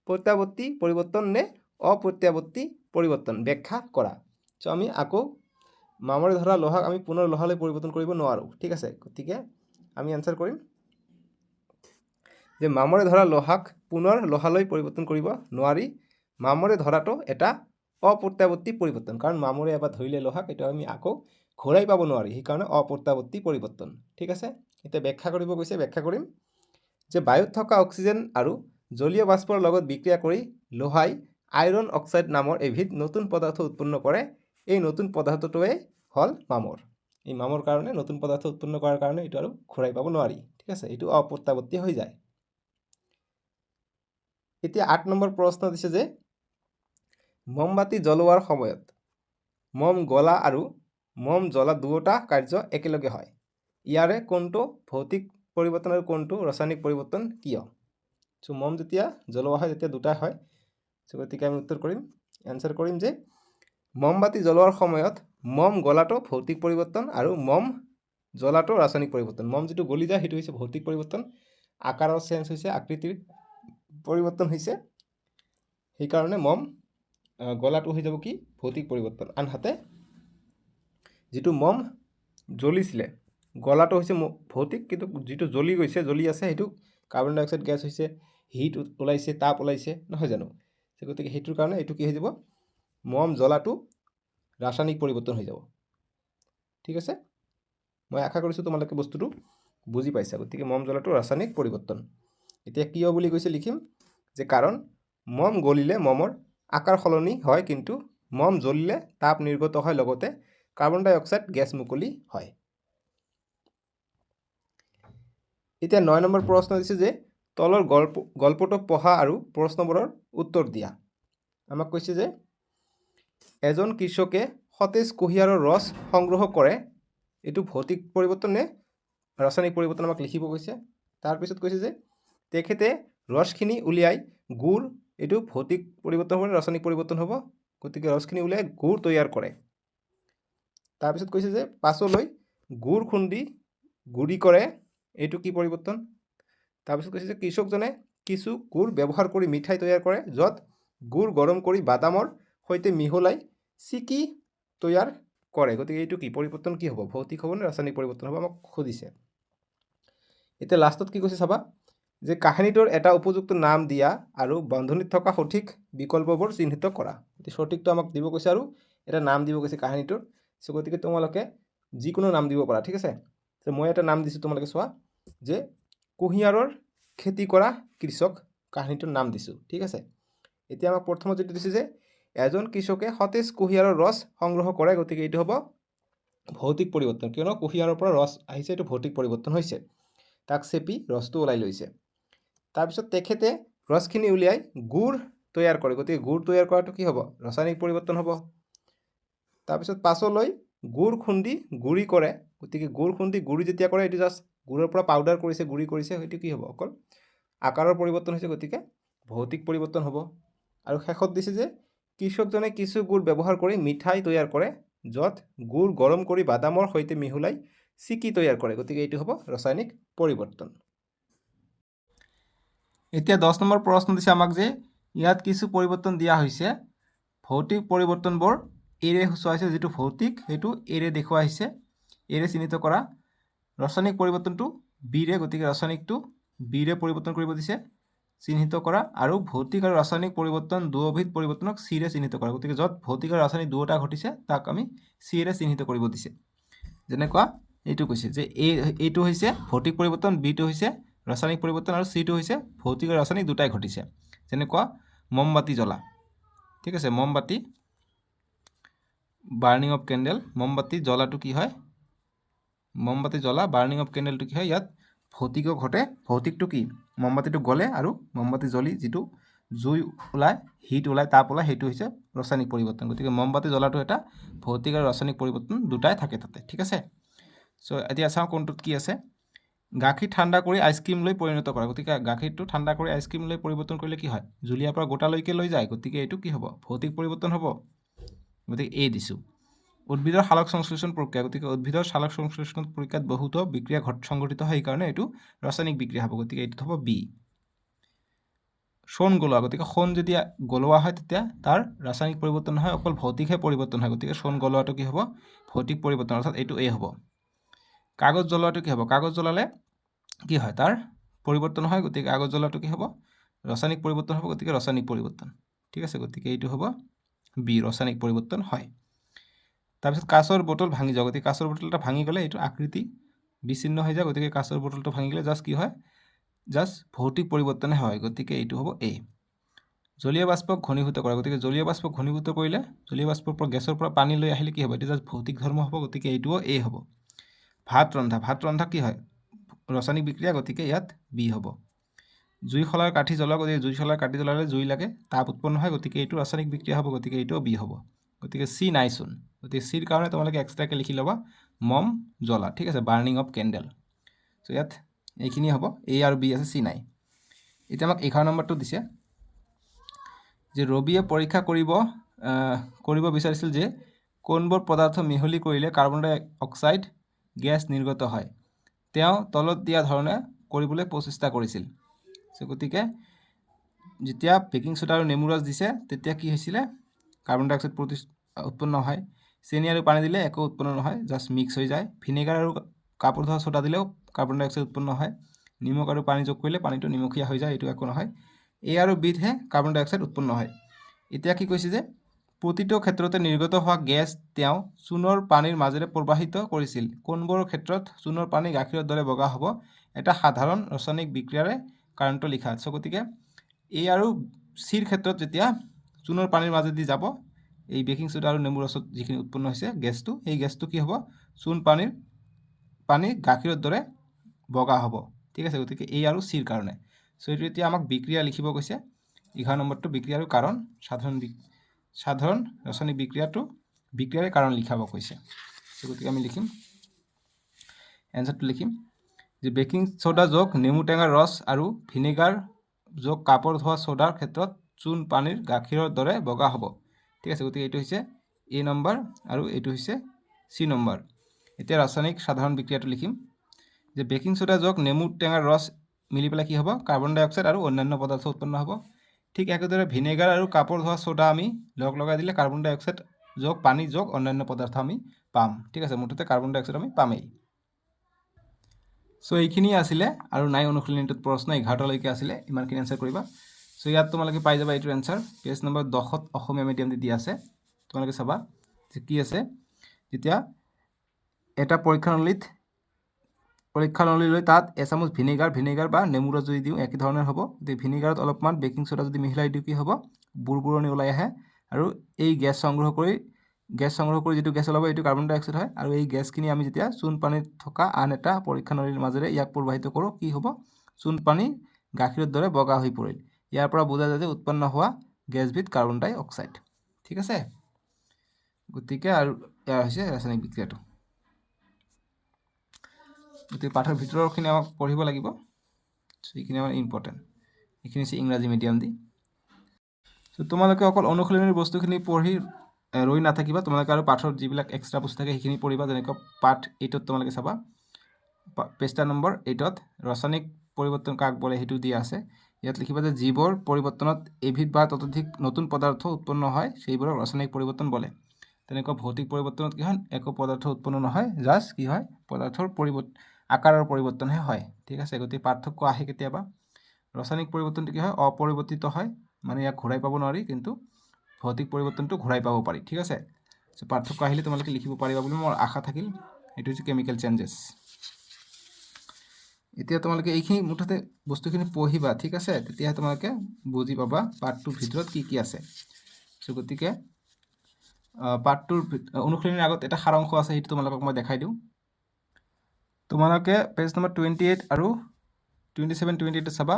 প্ৰত্যাৱৰ্তী পৰিৱৰ্তন নে অপ্ৰত্যাৱৰ্তী পৰিৱৰ্তন ব্যাখ্যা কৰা। চ' আমি আকৌ মামৰে ধৰা লোহাক আমি পুনৰ লোহালৈ পৰিৱৰ্তন কৰিব নোৱাৰোঁ। ঠিক আছে, গতিকে আমি এনচাৰ কৰিম যে মামৰে ধৰা লোহাক পুনৰ লোহালৈ পৰিৱৰ্তন কৰিব নোৱাৰি। মামৰে ধৰাটো এটা অপ্ৰত্যাৱৰ্তী পৰিৱৰ্তন, কাৰণ মামৰে এবাৰ ধৰিলে লোহাক এইটো আমি আকৌ ঘূৰাই পাব নোৱাৰি, সেইকাৰণে অপ্ৰত্যাৱৰ্তী পৰিৱৰ্তন। ঠিক আছে, এতিয়া ব্যাখ্যা কৰিব গৈছে, ব্যাখ্যা কৰিম যে বায়ুত থকা অক্সিজেন আৰু জলীয় বাষ্পৰ লগত বিক্ৰিয়া কৰি লোহাই আইৰণ অক্সাইড নামৰ এবিধ নতুন পদাৰ্থ উৎপন্ন কৰে। এই নতুন পদাৰ্থটোৱে হ'ল মামৰ। এই মামৰ কাৰণে নতুন পদাৰ্থ উৎপন্ন কৰাৰ কাৰণে এইটো আৰু ঘূৰাই পাব নোৱাৰি। ঠিক আছে, এইটো অপ্ৰত্যাৱৰ্তী হৈ যায়। এতিয়া 8 নম্বৰ প্ৰশ্ন দিছে যে মমবাতি জ্বলোৱাৰ সময়ত মম গলা আৰু মম জ্বলা দুয়োটা কাৰ্য একেলগে হয়। ইয়াৰে কোনটো ভৌতিক পৰিৱৰ্তন আৰু কোনটো ৰাসায়নিক পৰিৱৰ্তন কিয়? চ' মম যেতিয়া জ্বলোৱা হয় তেতিয়া দুটাই হয়। চ' গতিকে আমি উত্তৰ কৰিম, এনচাৰ কৰিম যে মমবাতি জ্বলোৱাৰ সময়ত মম গলাটো ভৌতিক পৰিৱৰ্তন আৰু মম জ্বলাটো ৰাসায়নিক পৰিৱৰ্তন। মম যিটো গলি যায় সেইটো হৈছে ভৌতিক পৰিৱৰ্তন, আকাৰৰ চেঞ্জ হৈছে, আকৃতিৰ পৰিৱৰ্তন হৈছে, সেইকাৰণে মম গলাটো হৈ যাব কি ভৌতিক পৰিৱৰ্তন। আনহাতে যিটো মম জ্বলিছিলে গলাটো হৈছে ভৌতিক, কিন্তু যিটো জ্বলি গৈছে জ্বলি আছে সেইটো কাৰ্বন ডাই অক্সাইড গেছ হৈছে, হিট ওলাইছে, তাপ ওলাইছে, নহয় জানো? গতিকে সেইটোৰ কাৰণে এইটো কি হৈ যাব, মম জ্বলাটো ৰাসায়নিক পৰিৱৰ্তন হৈ যাব। ঠিক আছে, মই আশা কৰিছোঁ তোমালোকে বস্তুটো বুজি পাইছা। গতিকে মম জ্বলাটো ৰাসায়নিক পৰিৱৰ্তন। এতিয়া কিয় বুলি কৈছে লিখিম যে কাৰণ মম গলিলে মমৰ আকাৰ সলনি হয়, কিন্তু মম জ্বলিলে তাপ নিৰ্গত হয়, লগতে কাৰ্বন ডাই অক্সাইড গেছ মুকলি হয়। এতিয়া 9 নম্বৰ প্ৰশ্ন দিছে যে তলৰ গল্পটো পঢ়া আৰু প্ৰশ্নবোৰৰ উত্তৰ দিয়া। আমাক কৈছে যে এজন কৃষকে সতেজ কুঁহিয়াৰৰ ৰস সংগ্ৰহ কৰে, এইটো ভৌতিক পৰিৱৰ্তন নে ৰাসায়নিক পৰিৱৰ্তন আমাক লিখিব কৈছে। তাৰপিছত কৈছে যে তেখেতে ৰসখিনি উলিয়াই গুড়, এইটো ভৌতিক পৰিৱৰ্তন হ'ব, ৰাসায়নিক পৰিৱৰ্তন হ'ব। গতিকে ৰসখিনি উলিয়াই গুড় তৈয়াৰ কৰে। তাৰপিছত কৈছে যে পাছলৈ গুড় খুন্দি গুড়ি কৰে, এইটো কি পৰিৱৰ্তন? তাৰপিছত কৈছে যে কৃষকজনে কিছু গুড় ব্যৱহাৰ কৰি মিঠাই তৈয়াৰ কৰে, য'ত গুড় গৰম কৰি বাদামৰ সৈতে মিহলাই চিকি তৈয়াৰ কৰে। গতিকে এইটো কি পৰিৱৰ্তন কি হ'ব, ভৌতিক হ'ব নে ৰাসায়নিক পৰিৱৰ্তন হ'ব, আমাক সুধিছে। এতিয়া লাষ্টত কি কৈছে চাবা যে কাহিনীটোৰ এটা উপযুক্ত নাম দিয়া আৰু বন্ধনীত থকা সঠিক বিকল্পবোৰ চিহ্নিত কৰা। সঠিকটো আমাক দিব কৈছে আৰু এটা নাম দিব কৈছে কাহিনীটোৰ। চ' গতিকে তোমালোকে যিকোনো নাম দিব পাৰা। ঠিক আছে, চ' মই এটা নাম দিছোঁ, তোমালোকে চোৱা যে কুঁহিয়াৰৰ খেতি কৰা কৃষক, কাহিনীটোৰ নাম দিছোঁ। ঠিক আছে, এতিয়া আমাক প্ৰথমত যিটো দিছে যে এজন কৃষকে সতেজ কুঁহিয়াৰৰ ৰস সংগ্ৰহ কৰে, গতিকে এইটো হ'ব ভৌতিক পৰিৱৰ্তন, কিয়নো কুঁহিয়াৰৰ পৰা ৰস আহিছে, এইটো ভৌতিক পৰিৱৰ্তন হৈছে, তাক চেপি ৰসটো ওলাই লৈছে। তাৰপিছত তেখেতে ৰসখিনি উলিয়াই গুড় তৈয়াৰ কৰে, গতিকে গুড় তৈয়াৰ কৰাটো কি হ'ব, ৰাসায়নিক পৰিৱৰ্তন হ'ব। তাৰপিছত পাছলৈ গুড় খুন্দি গুড়ি কৰে, গতিকে গুড় খুন্দি গুড়ি যেতিয়া কৰে এইটো জাষ্ট গুড়ৰ পৰা পাউডাৰ কৰিছে, গুড়ি কৰিছে, সেইটো কি হ'ব, অকল আকাৰৰ পৰিৱৰ্তন হৈছে, গতিকে ভৌতিক পৰিৱৰ্তন হ'ব। আৰু শেষত দিছে যে কৃষকজনে কিছু গুড় ব্যৱহাৰ কৰি মিঠাই তৈয়াৰ কৰে, য'ত গুড় গৰম কৰি বাদামৰ সৈতে মিহলাই চিকি তৈয়াৰ কৰে, গতিকে এইটো হ'ব ৰাসায়নিক পৰিৱৰ্তন। এতিয়া 10 নম্বৰ প্ৰশ্ন দিছে আমাক যে ইয়াত কিছু পৰিৱৰ্তন দিয়া হৈছে, ভৌতিক পৰিৱৰ্তনবোৰ এৰে সূচোৱা হৈছে, যিটো ভৌতিক সেইটো এৰে দেখুওৱা হৈছে, এৰে চিহ্নিত কৰা। ৰাসায়নিক পৰিৱৰ্তনটো বিৰে, গতিকে ৰাসায়নিকটো বিৰে পৰিৱৰ্তন কৰিব দিছে, চিহ্নিত কৰা। আৰু ভৌতিক আৰু ৰাসায়নিক পৰিৱৰ্তন দুয়োবিধ পৰিৱৰ্তনক চিৰে চিহ্নিত কৰা, গতিকে য'ত ভৌতিক আৰু ৰাসায়নিক দুয়োটা ঘটিছে তাক আমি চিৰে চিহ্নিত কৰিব দিছে। যেনেকুৱা এইটো কৈছে যে এইটো হৈছে ভৌতিক পৰিৱৰ্তন, বিটো হৈছে ৰাসায়নিক পৰিৱৰ্তন, আৰু চিটো হৈছে ভৌতিক আৰু ৰাসায়নিক দুটাই ঘটিছে। যেনেকুৱা মমবাতি জ্বলা। ঠিক আছে, মমবাতি বাৰ্নিং অফ কেণ্ডেল, মমবাতি জ্বলাটো কি হয়, মমবাতি জ্বলা বাৰ্নিং অফ কেণ্ডেলটো কি হয়, ইয়াত ভৌতিকো ঘটে। ভৌতিকটো কি, মমবাতিটো গলে আৰু মমবাতি জ্বলি যিটো জুই ওলায়, হিট ওলায়, তাপ ওলায়, সেইটো হৈছে ৰাসায়নিক পৰিৱৰ্তন। গতিকে মমবাতি জ্বলাটো এটা ভৌতিক আৰু ৰাসায়নিক পৰিৱৰ্তন দুটাই থাকে তাতে। ঠিক আছে, চ' এতিয়া চাওঁ কোনটোত কি আছে। গাখীৰ ঠাণ্ডা কৰি আইচক্ৰীমলৈ পৰিণত কৰা, গতিকে গাখীৰটো ঠাণ্ডা কৰি আইচক্ৰীমলৈ পৰিৱৰ্তন কৰিলে কি হয়, জুলীয়াৰ পৰা গোটালৈকে লৈ যায়, গতিকে এইটো কি হ'ব, ভৌতিক পৰিৱৰ্তন হ'ব। গতিকে এই দিছোঁ। উদ্ভিদৰ সালোক সংশ্লেষণ প্ৰক্ৰিয়া, গতিকে উদ্ভিদৰ সালোক সংশ্লেষণ প্ৰক্ৰিয়াত বহুতো বিক্ৰিয়া সংঘটিত হয়, সেইকাৰণে এইটো ৰাসায়নিক বিক্ৰিয়া হ'ব, গতিকে এইটো হ'ব বি। সোণ গলোৱা, গতিকে সোণ যদি গলোৱা হয় তেতিয়া তাৰ ৰাসায়নিক পৰিৱৰ্তন নহয়, অকল ভৌতিকহে পৰিৱৰ্তন হয়, গতিকে সোণ গলোৱাটো কি হ'ব? ভৌতিক পৰিৱৰ্তন, অৰ্থাৎ এইটো এ হ'ব। কাগজ জ্বলোৱাটো কি হ'ব? কাগজ জ্বলালে কি হয়? তাৰ পৰিৱৰ্তন হয়, গতিকে কাগজ জ্বলোৱাটো কি হ'ব? ৰাসায়নিক পৰিৱৰ্তন হ'ব, গতিকে ৰাসায়নিক পৰিৱৰ্তন। ঠিক আছে, গতিকে এইটো হ'ব বি, ৰাসায়নিক পৰিৱৰ্তন হয়। তাৰপিছত কাঁচৰ বটল ভাঙি যোৱা, গতিকে কাঁচৰ বটলটা ভাঙি গ'লে এইটো আকৃতি বিচ্ছিন্ন হৈ যায়, গতিকে কাঁচৰ বটলটো ভাঙি গ'লে জাষ্ট কি হয়? জাষ্ট ভৌতিক পৰিৱৰ্তনে হয়, গতিকে এইটো হ'ব এ। জলীয় বাষ্পক ঘনীভূত কৰা, গতিকে জলীয় বাষ্পক ঘনীভূত কৰিলে জলীয় বাষ্পৰ পৰা গেছৰ পৰা পানী লৈ আহিলে কি হ'ব? এইটো জাষ্ট ভৌতিক ধৰ্ম হ'ব, গতিকে এইটোও এ হ'ব। ভাত ৰন্ধা, ভাত ৰন্ধা কি হয়? ৰাসায়নিক বিক্ৰিয়া, গতিকে ইয়াত বি হ'ব। জুই শলাৰ কাঠি জ্বলোৱা, গতিকে জুই শলাৰ কাঠি জ্বলালে জুই লাগে, তাপ উৎপন্ন হয়, গতিকে এইটো ৰাসায়নিক বিক্ৰিয়া হ'ব, গতিকে এইটোও বি হ'ব। গতিকে চি নাইচোন, গতিকে চিৰ কাৰণে তোমালোকে এক্সট্ৰাকৈ লিখি ল'বা মম জ্বলা। ঠিক আছে, বাৰ্নিং অফ কেণ্ডেল। চ' ইয়াত এইখিনি হ'ব, এ আৰু বি আছে, চি নাই। এতিয়া আমাক 11 নম্বৰটো দিছে যে ৰবিয়ে পৰীক্ষা কৰিব বিচাৰিছিল যে কোনবোৰ পদাৰ্থ মিহলি কৰিলে কাৰ্বন ডাই অক্সাইড গেছ নিৰ্গত হয়। তেওঁ তলত দিয়া ধৰণে কৰিবলৈ প্ৰচেষ্টা কৰিছিল। গতিকে যেতিয়া বেকিং সোডা আৰু নেমু ৰস দিছে তেতিয়া কি হৈছিলে? কাৰ্বন ডাই অক্সাইড উৎপন্ন হয়। চেনি আৰু পানী দিলে একো উৎপন্ন নহয়, জাষ্ট মিক্স হৈ যায়। ভিনেগাৰ আৰু কাপোৰ ধোৱা সোডা দিলেও কাৰ্বন ডাই অক্সাইড উৎপন্ন হয়। নিমখ আৰু পানী যোগ কৰিলে পানীটো নিমখীয়া হৈ যায়, এইটো একো নহয়। এ আৰু বিতহে কাৰ্বন ডাই অক্সাইড উৎপন্ন হয়। এতিয়া কি কৈছে যে প্ৰতিটো ক্ষেত্ৰতে নিৰ্গত হোৱা গেছ তেওঁ চূণৰ পানীৰ মাজেৰে প্ৰবাহিত কৰিছিল। কোনবোৰ ক্ষেত্ৰত চূণৰ পানী গাখীৰৰ দৰে বগা হ'ব? এটা সাধাৰণ ৰাসায়নিক বিক্ৰিয়াৰে কাৰণটো লিখা। চ' গতিকে এ আৰু চিৰ ক্ষেত্ৰত যেতিয়া চূণৰ পানীৰ মাজেদি যাব, এই বেকিং সোডা আৰু নেমু ৰসত যিখিনি উৎপন্ন হৈছে গেছটো, সেই গেছটো কি হ'ব? চূণ পানী গাখীৰৰ দৰে বগা হ'ব। ঠিক আছে, গতিকে এ আৰু চিৰ কাৰণে। চ' এইটো এতিয়া আমাক বিক্ৰিয়া লিখিব কৈছে। 11 নম্বৰটো বিক্ৰিয়া আৰু কাৰণ, সাধাৰণ ৰাসায়নিক বিক্ৰিয়াৰে কাৰণ লিখাব কৈছে। গতিকে আমি লিখিম, এনচাৰটো লিখিম যে বেকিং সোডা যোগ নেমু টেঙাৰ ৰস আৰু ভিনেগাৰ যোগ কাপোৰ ধোৱা সোডাৰ ক্ষেত্ৰত চূণ পানীৰ গাখীৰৰ দৰে বগা হ'ব। ঠিক আছে, গতিকে এইটো হৈছে এ নম্বৰ আৰু এইটো হৈছে চি নম্বৰ। এতিয়া ৰাসায়নিক সাধাৰণ বিক্ৰিয়াটো লিখিম যে বেকিং সোডা যোগ নেমু টেঙাৰ ৰস মিলি পেলাই কি হ'ব? কাৰ্বন ডাই অক্সাইড আৰু অন্যান্য পদাৰ্থ উৎপন্ন হ'ব। ঠিক একেদৰে ভিনেগাৰ আৰু কাপোৰ ধোৱা সোডা আমি লগাই দিলে কাৰ্বন ডাই অক্সাইড যোগ পানী যোগ অন্যান্য পদাৰ্থ আমি পাম। ঠিক আছে, মুঠতে কাৰ্বন ডাই অক্সাইড আমি পামেই। চ' এইখিনি আছিলে আৰু নাই অনুশীলনীটোত প্ৰশ্ন 11টালৈকে আছিলে, ইমানখিনি এনচাৰ কৰিবা। চ' ইয়াত তোমালোকে পাই যাবা এইটোৰ এনচাৰ, পেজ নম্বৰ 10ত অসমীয়া মিডিয়াম দি দিয়া আছে। তোমালোকে চাবা যে কি আছে। যেতিয়া এটা পৰীক্ষানলী লৈ তাত এচামুচ ভিনেগাৰ বা নেমু ৰস যদি দিওঁ একে ধৰণৰ হ'ব। গতিকে ভিনেগাৰত অলপমান বেকিং সোডা যদি মিহলাই দিওঁ কি হ'ব? বুৰবুৰণি ওলাই আহে আৰু এই গেছ সংগ্ৰহ কৰি যিটো গেছ ওলাব এইটো কাৰ্বন ডাই অক্সাইড হয়। আৰু এই গেছখিনি আমি যেতিয়া চূণ পানীত থকা আন এটা পৰীক্ষানলীৰ মাজেৰে ইয়াক প্ৰবাহিত কৰোঁ কি হ'ব? চূণ পানী গাখীৰৰ দৰে বগা হৈ পৰিল। ইয়াৰ পৰা বুজা যায় যে উৎপন্ন হোৱা গেছবিধ কাৰ্বন ডাই অক্সাইড। ঠিক আছে, গতিকে আৰু এয়া হৈছে ৰাসায়নিক বিক্ৰিয়াটো। গতিকে পাঠৰ ভিতৰৰখিনি আমাক পঢ়িব লাগিব, এইখিনি আমাৰ ইম্পৰ্টেণ্ট। এইখিনি হৈছে ইংৰাজী মিডিয়াম দি। চ' তোমালোকে অকল অনুশীলনীৰ বস্তুখিনি পঢ়ি ৰৈ নাথাকিবা, তোমালোকে আৰু পাঠৰ যিবিলাক এক্সট্ৰা বস্তু থাকে সেইখিনি পঢ়িবা। যেনেকৈ পাঠ 8ত তোমালোকে চাবা, পৃষ্ঠা নম্বৰ 8ত ৰাসায়নিক পৰিৱৰ্তন কাক বোলে সেইটো দিয়া আছে। ইয়াত লিখিবা যে যিবোৰ পৰিৱৰ্তনত এবিধ বা ততোধিক নতুন পদাৰ্থ উৎপন্ন হয় সেইবোৰক ৰাসায়নিক পৰিৱৰ্তন বোলে। তেনেকুৱা ভৌতিক পৰিৱৰ্তনত কি হয়? একো পদাৰ্থ উৎপন্ন নহয়, জাষ্ট কি হয়? পদাৰ্থৰ আকাৰৰ পৰিৱৰ্তনহে হয়। ঠিক আছে, গতিকে পাৰ্থক্য আহে কেতিয়াবা। ৰাসায়নিক পৰিৱৰ্তনটো কি হয়? অপৰিৱৰ্তিত হয়, মানে ইয়াক ঘূৰাই পাব নোৱাৰি, কিন্তু ভৌতিক পৰিৱৰ্তনটো ঘূৰাই পাব পাৰি। ঠিক আছে, চ' পাৰ্থক্য আহিলে তোমালোকে লিখিব পাৰিবা বুলি মোৰ আশা থাকিল। এইটো হৈছে কেমিকেল চেঞ্জেছ। এতিয়া তোমালোকে এইখিনি মুঠতে বস্তুখিনি পঢ়িবা। ঠিক আছে, তেতিয়াহে তোমালোকে বুজি পাবা পাঠটোৰ ভিতৰত কি কি আছে। চ' গতিকে পাঠটোৰ অনুশীলনীৰ আগত এটা সাৰাংশ আছে, সেইটো তোমালোকক মই দেখাই দিওঁ। তোমালোকে পেজ নম্বৰ 28 আৰু 27, 28 চাবা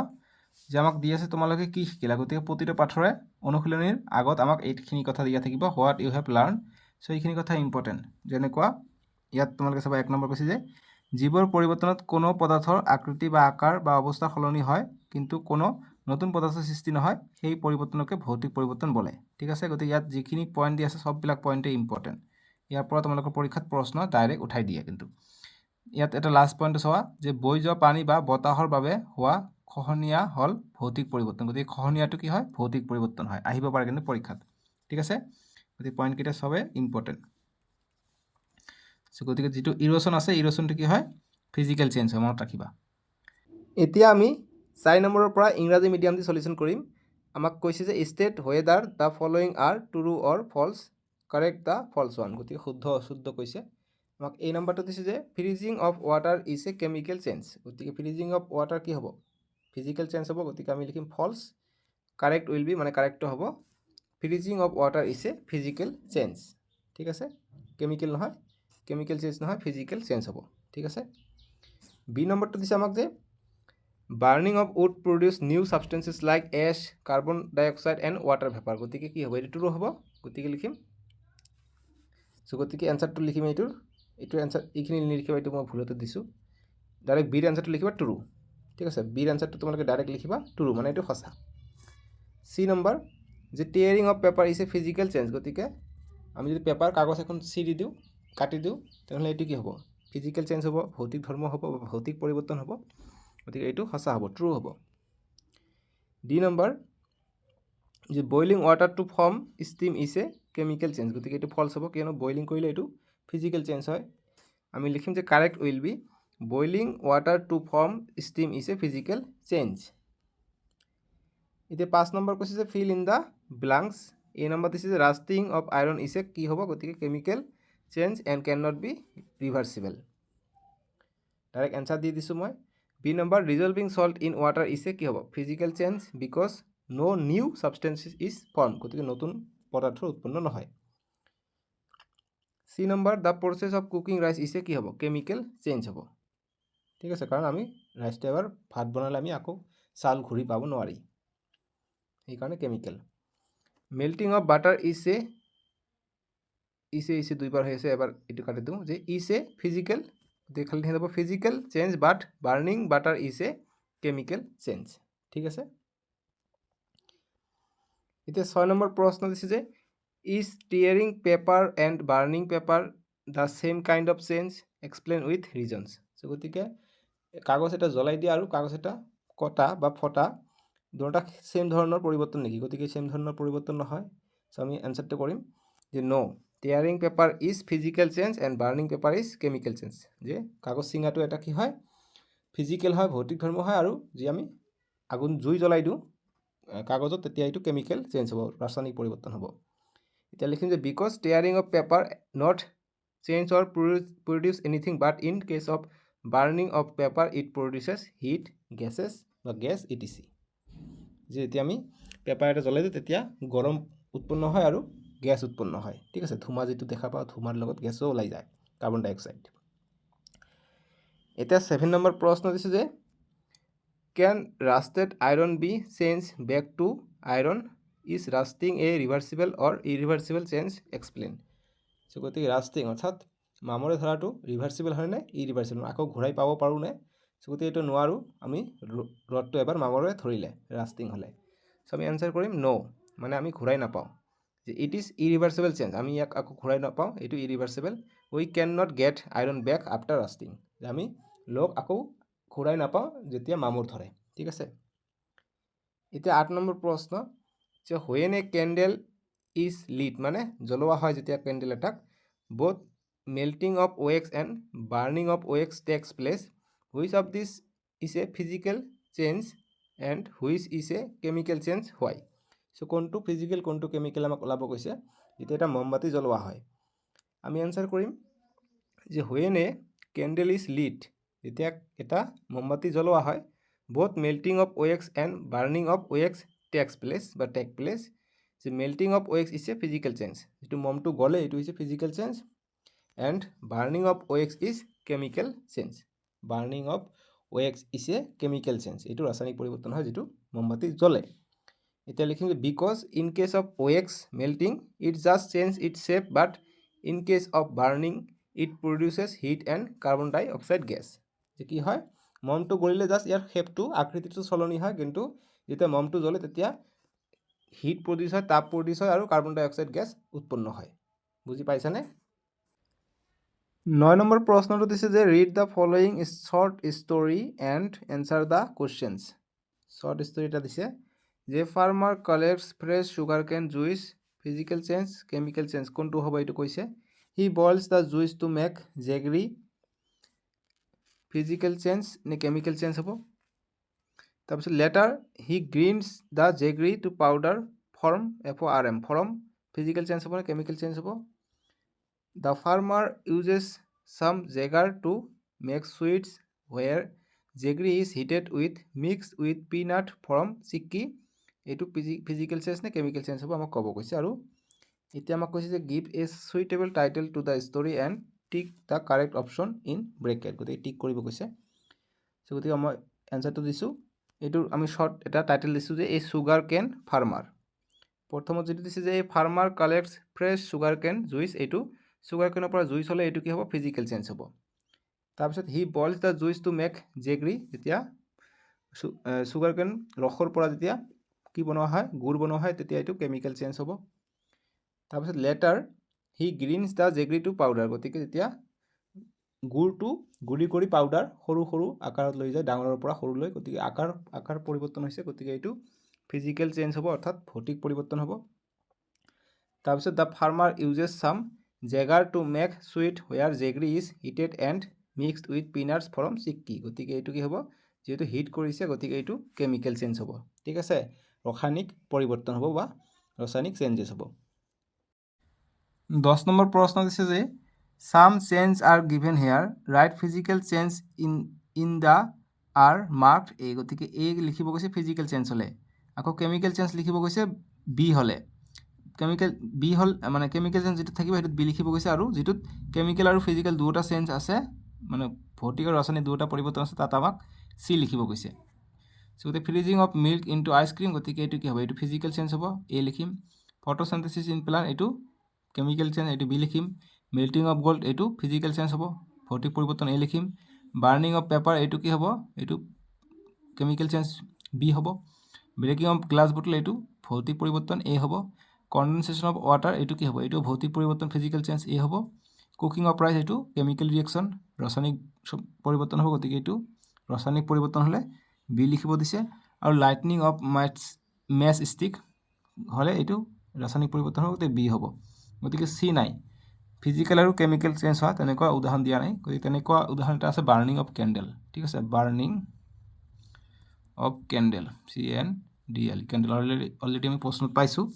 যে আমাক দি আছে তোমালোকে কি শিকিলা। গতিকে প্ৰতিটো পাঠৰে অনুশীলনীৰ আগত আমাক এইখিনি কথা দিয়া থাকিব, হোৱাট ইউ হেভ লাৰ্ণ। চ' এইখিনি কথা ইম্পৰ্টেণ্ট। যেনেকুৱা ইয়াত তোমালোকে চাবা 1 নম্বৰ কৈছে যে যিবোৰ পৰিৱৰ্তনত কোনো পদাৰ্থৰ আকৃতি বা আকাৰ বা অৱস্থা সলনি হয় কিন্তু কোনো নতুন পদাৰ্থৰ সৃষ্টি নহয় সেই পৰিৱৰ্তনকে ভৌতিক পৰিৱৰ্তন বোলে। ঠিক আছে, গতিকে ইয়াত যিখিনি পইণ্ট দিয়া আছে সববিলাক পইণ্টেই ইম্পৰ্টেণ্ট। ইয়াৰ পৰা তোমালোকৰ পৰীক্ষাত প্ৰশ্ন ডাইৰেক্ট উঠাই দিয়ে কিন্তু ইয়াত এটা লাষ্ট পইণ্টটো চোৱা যে বৈ যোৱা পানী বা বতাহৰ বাবে হোৱা খহনীয়া হ'ল ভৌতিক পৰিৱৰ্তন গতিকে খহনীয়াটো কি হয় ভৌতিক পৰিৱৰ্তন হয় আহিব পাৰে কিন্তু পৰীক্ষাত ঠিক আছে গতিকে পইণ্টকেইটা চবে ইম্পৰ্টেণ্ট গতিকে যিটো ইৰোশ্যন আছে ইৰোশ্যনটো কি হয় ফিজিকেল চেঞ্জ হয় মনত ৰাখিবা এতিয়া আমি 4 নম্বৰৰ পৰা ইংৰাজী মিডিয়াম দি সলিউশ্যন কৰিম আমাক কৈছে যে state whether the following are true or false correct the false one গতিকে শুদ্ধ অশুদ্ধ কৈছে আমাক এই নম্বৰটো দিছে যে freezing of water is a chemical change গতিকে ফ্ৰিজিং অফ ৱাটাৰ কি হ'ব ফিজিকেল চেঞ্জ হ'ব গতিকে আমি লিখিম ফলছ কাৰেক্ট উইল বি মানে কাৰেক্ট হ'ব freezing of water is a physical change ঠিক আছে কেমিকেল নহয় কেমিকেল চেঞ্জ নহয় ফিজিকেল চেঞ্জ হ'ব ঠিক আছে বি নম্বৰটো দিছে আমাক যে burning of wood produce new substances like as carbon dioxide and water vapour গতিকে কি হ'ব এইটো ট্ৰু হ'ব গতিকে লিখিম গতিকে এনচাৰটো লিখিম এইটোৰ এনচাৰ এইখিনি নিলিখিবা এইটো মই ভুলতে দিছোঁ ডাইৰেক্ট বিৰ এনচাৰটো লিখিবা ট্ৰু ঠিক আছে বিৰ এনচাৰটো তোমালোকে ডাইৰেক্ট লিখিবা ট্ৰু মানে এইটো সঁচা চি নম্বৰ যে tearing of paper is a physical change গতিকে আমি যদি পেপাৰ কাগজ এখন চিৰি দিওঁ কাটি দিওঁ তেনেহ'লে এইটো কি হ'ব ফিজিকেল চেঞ্জ হ'ব ভৌতিক ধৰ্ম হ'ব ভৌতিক পৰিৱৰ্তন হ'ব গতিকে এইটো সঁচা হ'ব ট্ৰু হ'ব ডি নম্বৰ যে boiling water to form steam is a chemical change গতিকে এইটো ফলছ হ'ব কিয়নো বইলিং কৰিলে এইটো ফিজিকেল চেঞ্জ হয় আমি লিখিম যে correct will be boiling water to form steam is a physical change এতিয়া 5 নম্বৰ কৈছে যে ফিল ইন দ্য ব্লাংকছ এই নম্বৰ দিছে যে rusting of iron is a কি হ'ব গতিকে chemical change and can not be reversible direct answer দি দিছোঁ মই বি নম্বৰ resolving salt in water is a কি হ'ব physical change because no new substance is formed গতিকে নতুন পদাৰ্থ উৎপন্ন নহয় সি নম্বৰ the process of cooking rice is a কি হ'ব কেমিকেল চেঞ্জ হ'ব ঠিক আছে কাৰণ আমি ৰাইচটো এবাৰ ভাত বনালে আমি আকৌ চাউল ঘূৰি পাব নোৱাৰি সেইকাৰণে chemical melting of butter is a দুইবাৰ হৈ আছে এবাৰ এইটো কাটি দিওঁ যে ইজ এ ফিজিকেল গতিকে খালি হ'ব physical change but burning butter is a chemical change ঠিক আছে এতিয়া 6 নম্বৰ প্ৰশ্ন দিছে যে is tearing paper and burning paper the same kind of change explain with reasons গতিকে কাগজ এটা জ্বলাই দিয়া আৰু কাগজ এটা কটা বা ফটা দুটা ছেম ধৰণৰ পৰিৱৰ্তন নেকি গতিকে ছেম ধৰণৰ পৰিৱৰ্তন নহয় চ' আমি এনচাৰটো কৰিম যে no' tearing paper is physical change and burning paper is chemical change যে কাগজ চিঙাটো এটা কি হয় ফিজিকেল হয় ভৌতিক ধৰ্ম হয় আৰু যি আমি আগুন জুই জ্বলাই দিওঁ কাগজত তেতিয়া এইটো কেমিকেল চেঞ্জ হ'ব ৰাসায়নিক পৰিৱৰ্তন হ'ব এতিয়া লিখিম যে because tearing of paper not change or produce anything but in case of burning of paper it produces heat gases বা গেছ ইটিচি যে যেতিয়া আমি পেপাৰ এটা জ্বলাই দিওঁ তেতিয়া গৰম উৎপন্ন হয় আৰু গেছ উৎপন্ন হয় ঠিক আছে ধুমা যিটো দেখা পাওঁ ধুমাৰ লগত গেছো ওলাই যায় কাৰ্বন ডাইঅক্সাইড এতিয়া 7 নম্বৰ প্ৰশ্ন দিছে যে can rusted iron be change back to iron is rusting a reversible or irreversible change explain গতিকে ৰাষ্টিং অৰ্থাৎ মামৰে ধৰাটো ৰিভাৰ্চিবল হয়নে ইৰিভাৰ্চিবল আকৌ ঘূৰাই পাব পাৰোঁনে গতিকে এইটো নোৱাৰোঁ আমি ৰডটো এবাৰ মামৰে ধৰিলে ৰাষ্টিং হ'লে চ' আমি এনচাৰ কৰিম ন' মানে আমি ঘূৰাই নাপাওঁ যে ইট ইজ ইৰিভাৰ্চিবল চেঞ্জ আমি ইয়াক আকৌ ঘূৰাই নাপাওঁ এইটো irreversible we can not get iron back after rusting যে আমি লগ আকৌ ঘূৰাই নাপাওঁ যেতিয়া মামুৰ ধৰে ঠিক আছে এতিয়া 8 নম্বৰ প্ৰশ্ন যে when a candle is lit মানে জ্বলোৱা হয় যেতিয়া কেণ্ডেল এটাক both melting of wax and burning of wax takes place which of this is a physical change and which is a chemical change why so' কোনটো physical কোনটো chemical আমাক ওলাব কৈছে যেতিয়া এটা মমবাতি জ্বলোৱা হয় আমি এনচাৰ কৰিম যে when a candle is lit যেতিয়া এটা মমবাতি জ্বলোৱা হয় both melting of wax and burning of wax take place যে melting of wax is a physical change যিটো মমটো গ'লে এইটো হৈছে physical change and burning of wax is chemical change burning of wax is a chemical change এইটো ৰাসায়নিক পৰিৱৰ্তন হয় যিটো মমবাতি জ্বলে এতিয়া লিখিম যে because in case of wax melting it just change it shape but in case of burning it produces heat and carbon dye gas গেছ যে কি হয় মমটো গলিলে জাষ্ট ইয়াৰ শেপটো আকৃতিটো সলনি হয় কিন্তু যেতিয়া মমটো জ্বলে তেতিয়া হিট প্ৰডিউচ হয় তাপ প্ৰডিউচ হয় আৰু কাৰ্বন ডাই অক্সাইড গেছ উৎপন্ন হয় বুজি পাইছানে 9 নম্বৰ প্ৰশ্নটো দিছে যে read the following short story and answer the questions. Short story এটা দিছে যে farmer collects fresh sugar cane juice, physical change, chemical change, কোনটো হ'ব এইটো কৈছে। He boils the juice to make jaggery, physical change নে কেমিকেল চেঞ্জ হ'ব। তাৰপিছত later he grinds the jaggery to powder form FORM, form physical change হ'ব নে chemical change হ'ব। The farmer uses some jagger to make sweets where jaggery is heated with mixed with peanut from chickpea, এইটো physical change নে chemical change হ'ব আমাক ক'ব কৈছে। আৰু এতিয়া আমাক কৈছে যে give a suitable title to the story and tick the correct option in bracket, গতিকে টিক কৰিব কৈছে। চ' গতিকে মই এনচাৰটো দিছোঁ, এইটো আমি শ্বৰ্ট এটা টাইটেল দিছোঁ যে এই চুগাৰ কেন ফাৰ্মাৰ। প্ৰথমত যিটো দিছে যে এই farmer collects fresh sugar cane juice, এইটো চুগাৰ কেনৰ পৰা জুইচ হ'লে এইটো কি হ'ব ফিজিকেল চেঞ্জ হ'ব। তাৰপিছত হি boils the juice to make জেগৰী, যেতিয়া চুগাৰ কেন ৰসৰ পৰা যেতিয়া কি বনোৱা হয় গুড় বনোৱা হয় তেতিয়া এইটো কেমিকেল চেঞ্জ হ'ব। তাৰপিছত later he grinds the jaggery to powder, গতিকে যেতিয়া গুড়টো গুড়ি কৰি পাউডাৰ সৰু সৰু আকাৰত লৈ যায় ডাঙৰৰ পৰা সৰুলৈ, গতিকে আকাৰ পৰিৱৰ্তন হৈছে, গতিকে এইটো ফিজিকেল চেঞ্জ হ'ব অৰ্থাৎ ভৌতিক পৰিৱৰ্তন হ'ব। তাৰপিছত the farmer uses some jaggery to make sweet where jaggery is heated and mixed with peanuts from chikki, গতিকে এইটো কি হ'ব যিহেতু হিট কৰিছে গতিকে এইটো কেমিকেল চেঞ্জ হ'ব। ঠিক আছে, ৰাসায়নিক পৰিৱৰ্তন হ'ব বা ৰাসায়নিক চেঞ্জেছ হ'ব। 10 নম্বৰ প্ৰশ্ন দিছে যে some change are given here, right physical change in the are marked A, গতিকে এ লিখিব কৈছে ফিজিকেল চেঞ্জ হ'লে, আকৌ কেমিকেল চেঞ্জ লিখিব কৈছে বি হ'লে। বি হ'ল মানে কেমিকেল চেঞ্জ যিটো থাকিব সেইটোত বি লিখিব গৈছে, আৰু যিটোত কেমিকেল আৰু ফিজিকেল দুয়োটা চেঞ্জ আছে মানে ভৌতিক আৰু ৰাসায়নিক দুয়োটা পৰিৱৰ্তন আছে তাত আমাক চি লিখিব গৈছে। চ' গতিকে freezing of milk into ice cream, গতিকে এইটো কি হ'ব এইটো ফিজিকেল চেঞ্জ হ'ব, এ লিখিম। ফটোচিনথেচিছ ইন প্লান্ট এইটো কেমিকেল চেঞ্জ, এইটো বি লিখিম। মেল্টিং অফ গল্ড এইটো ফিজিকেল চেঞ্জ হ'ব, ভৌতিক পৰিৱৰ্তন এ লিখিম। বাৰ্নিং অফ পেপাৰ এইটো কি হ'ব এইটো কেমিকেল চেঞ্জ বি হ'ব। ব্ৰেকিং অফ গ্লাছ বটল এইটো ভৌতিক পৰিৱৰ্তন এ হ'ব। কনডেনচেশ্যন অফ ৱাটাৰ এইটো কি হ'ব এইটো ভৌতিক পৰিৱৰ্তন ফিজিকেল চেঞ্জ এ হ'ব। কুকিং অফ ৰাইচ এইটো কেমিকেল ৰিয়েকশ্যন ৰাসায়নিক পৰিৱৰ্তন হ'ব, গতিকে এইটো ৰাসায়নিক পৰিৱৰ্তন হ'লে বি লিখিব দিছে। আৰু লাইটনিং অফ মেচ ষ্টিক হ'লে এইটো ৰাসায়নিক পৰিৱৰ্তন হ'ব, গতিকে বি হ'ব। গতিকে চি নাই, ফিজিকেল আৰু কেমিকেল চেঞ্জ হোৱা তেনেকুৱা উদাহৰণ দিয়া নাই, গতিকে তেনেকুৱা উদাহৰণ এটা আছে বাৰ্নিং অফ কেণ্ডেল। ঠিক আছে, burning of candle CNDL, candle already আমি প্ৰশ্নত পাইছোঁ,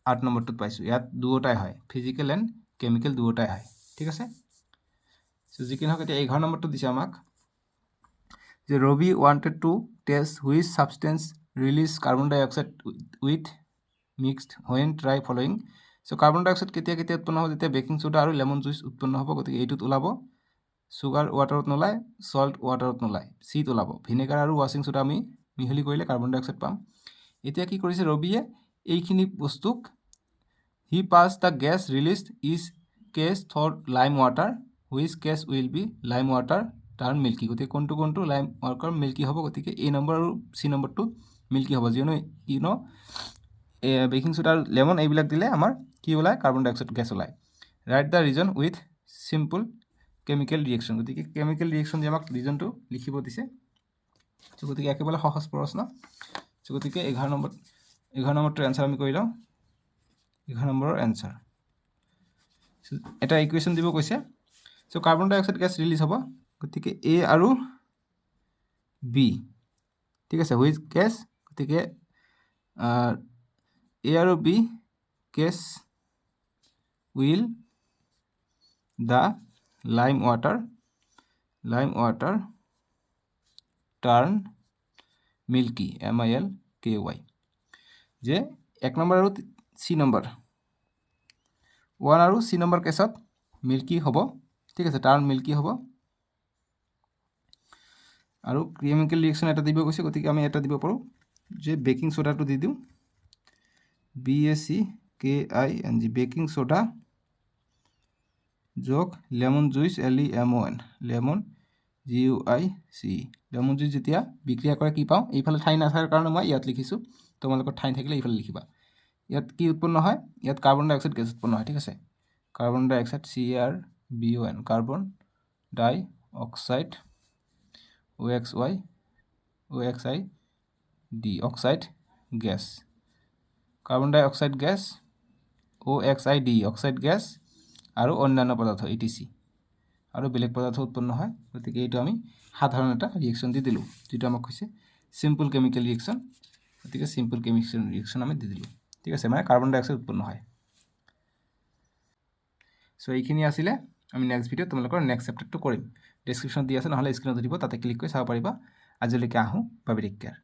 8 নম্বৰটোত পাইছোঁ, ইয়াত দুয়োটাই হয় ফিজিকেল এণ্ড কেমিকেল দুয়োটাই হয়। ঠিক আছে, চ' যি কি নহওক এতিয়া 11 নম্বৰটো দিছে আমাক যে Ravi wanted to test which substance release carbon dye oxide with mixed when try following. So' carbon dye oxide কেতিয়া উৎপন্ন হ'ব যেতিয়া বেকিং চ'ডা আৰু লেমন জুইচ উৎপন্ন হ'ব, গতিকে এইটোত ওলাব। চুগাৰ ৱাটাৰত নোলায়, চল্ট ৱাটাৰত নোলায়, চিত ওলাব। ভিনেগাৰ আৰু ৱাশ্বিং চ'ডা আমি মিহলি কৰিলে কাৰ্বন ডাই অক্সাইড পাম। এতিয়া কি কৰিছে ৰবিয়ে এইখিনি বস্তুক he pass the gas released is case for lime water which case will be lime water turn milky, গতিকে কোনটো লাইম ৱাটাৰ মিল্কি হ'ব, গতিকে এ নম্বৰ আৰু চি নম্বৰটো মিল্কি হ'ব, যিহেতু বেকিং চ'ডা আৰু লেমন এইবিলাক দিলে আমাৰ কি ওলায় কাৰ্বন ডাই অক্সাইড গেছ ওলায়। Write the reason with simple chemical reaction, গতিকে কেমিকেল ৰিয়েকশ্যন দি আমাক ৰিজনটো লিখিব দিছে। চ' গতিকে একেবাৰে সহজ প্ৰশ্ন। চ' গতিকে 11 নম্বৰটোৰ এনচাৰ আমি কৰি লওঁ। 11 নম্বৰৰ এনচাৰ এটা ইকুৱেশ্যন দিব কৈছে। চ' কাৰ্বন ডাই অক্সাইড গেছ ৰিলিজ হ'ব, গতিকে এ আৰু বি। ঠিক আছে, হুইচ গেছ, গতিকে এ আৰু B gas will the lime water turn milky MILKY, যে 1 নম্বৰ আৰু চি নম্বৰ 1 আৰু চি নম্বৰ কেছত মিল্কি হ'ব। ঠিক আছে, টাৰ্ণ মিল্কি হ'ব। আৰু কেমিকেল ৰিয়েকশ্যন এটা দিব কৈছে, গতিকে আমি এটা দিব পাৰোঁ যে বেকিং চ'ডাটো দি দিওঁ BACKING, বেকিং চ'ডা যোগ lemon juice LEMON, lemon GUIC, lemon juice যেতিয়া বিক্ৰিয়া কৰে কি পাওঁ, এইফালে ঠাই নাথাকাৰ কাৰণে মই ইয়াত লিখিছোঁ, তোমালোকৰ ঠাই থাকিলে এইফালে লিখিবা। ইয়াত কি উৎপন্ন হয়, ইয়াত কাৰ্বন ডাই অক্সাইড গেছ উৎপন্ন হয়। ঠিক আছে, কাৰ্বন ডাই অক্সাইড BON কাৰ্বন ডাই অক্সাইড OXID অক্সাইড গ্যাস কাৰ্বন ডাই অক্সাইড গ্যাস OXID অক্সাইড গ্যাস আৰু অন্যান্য পদাৰ্থ ETC আৰু বেলেগ পদাৰ্থ উৎপন্ন হয় গতিকে এইটো আমি সাধাৰণ এটা ৰিয়েকশ্যন দি দিলোঁ যেটো আমাক কৈছে সিম্পল কেমিকেল ৰিয়েকশ্যন গতিকে সিম্পল কেমিকেল ৰিয়েকশ্যন আমি দি দিলোঁ ঠিক আছে মানে কাৰ্বন ডাই অক্সাইড উৎপন্ন হয় সো এইখিনি আছিলে আমি নেক্সট ভিডিঅ' তোমালোকৰ নেক্সট চেপ্টাৰটো কৰিম ডেছক্ৰিপশ্যন দি আছে নহ'লে স্ক্ৰীনত দিব তাতে ক্লিক কৰি চাব পাৰিবা আজিলৈকে আহোঁ বাই টেক কেয়াৰ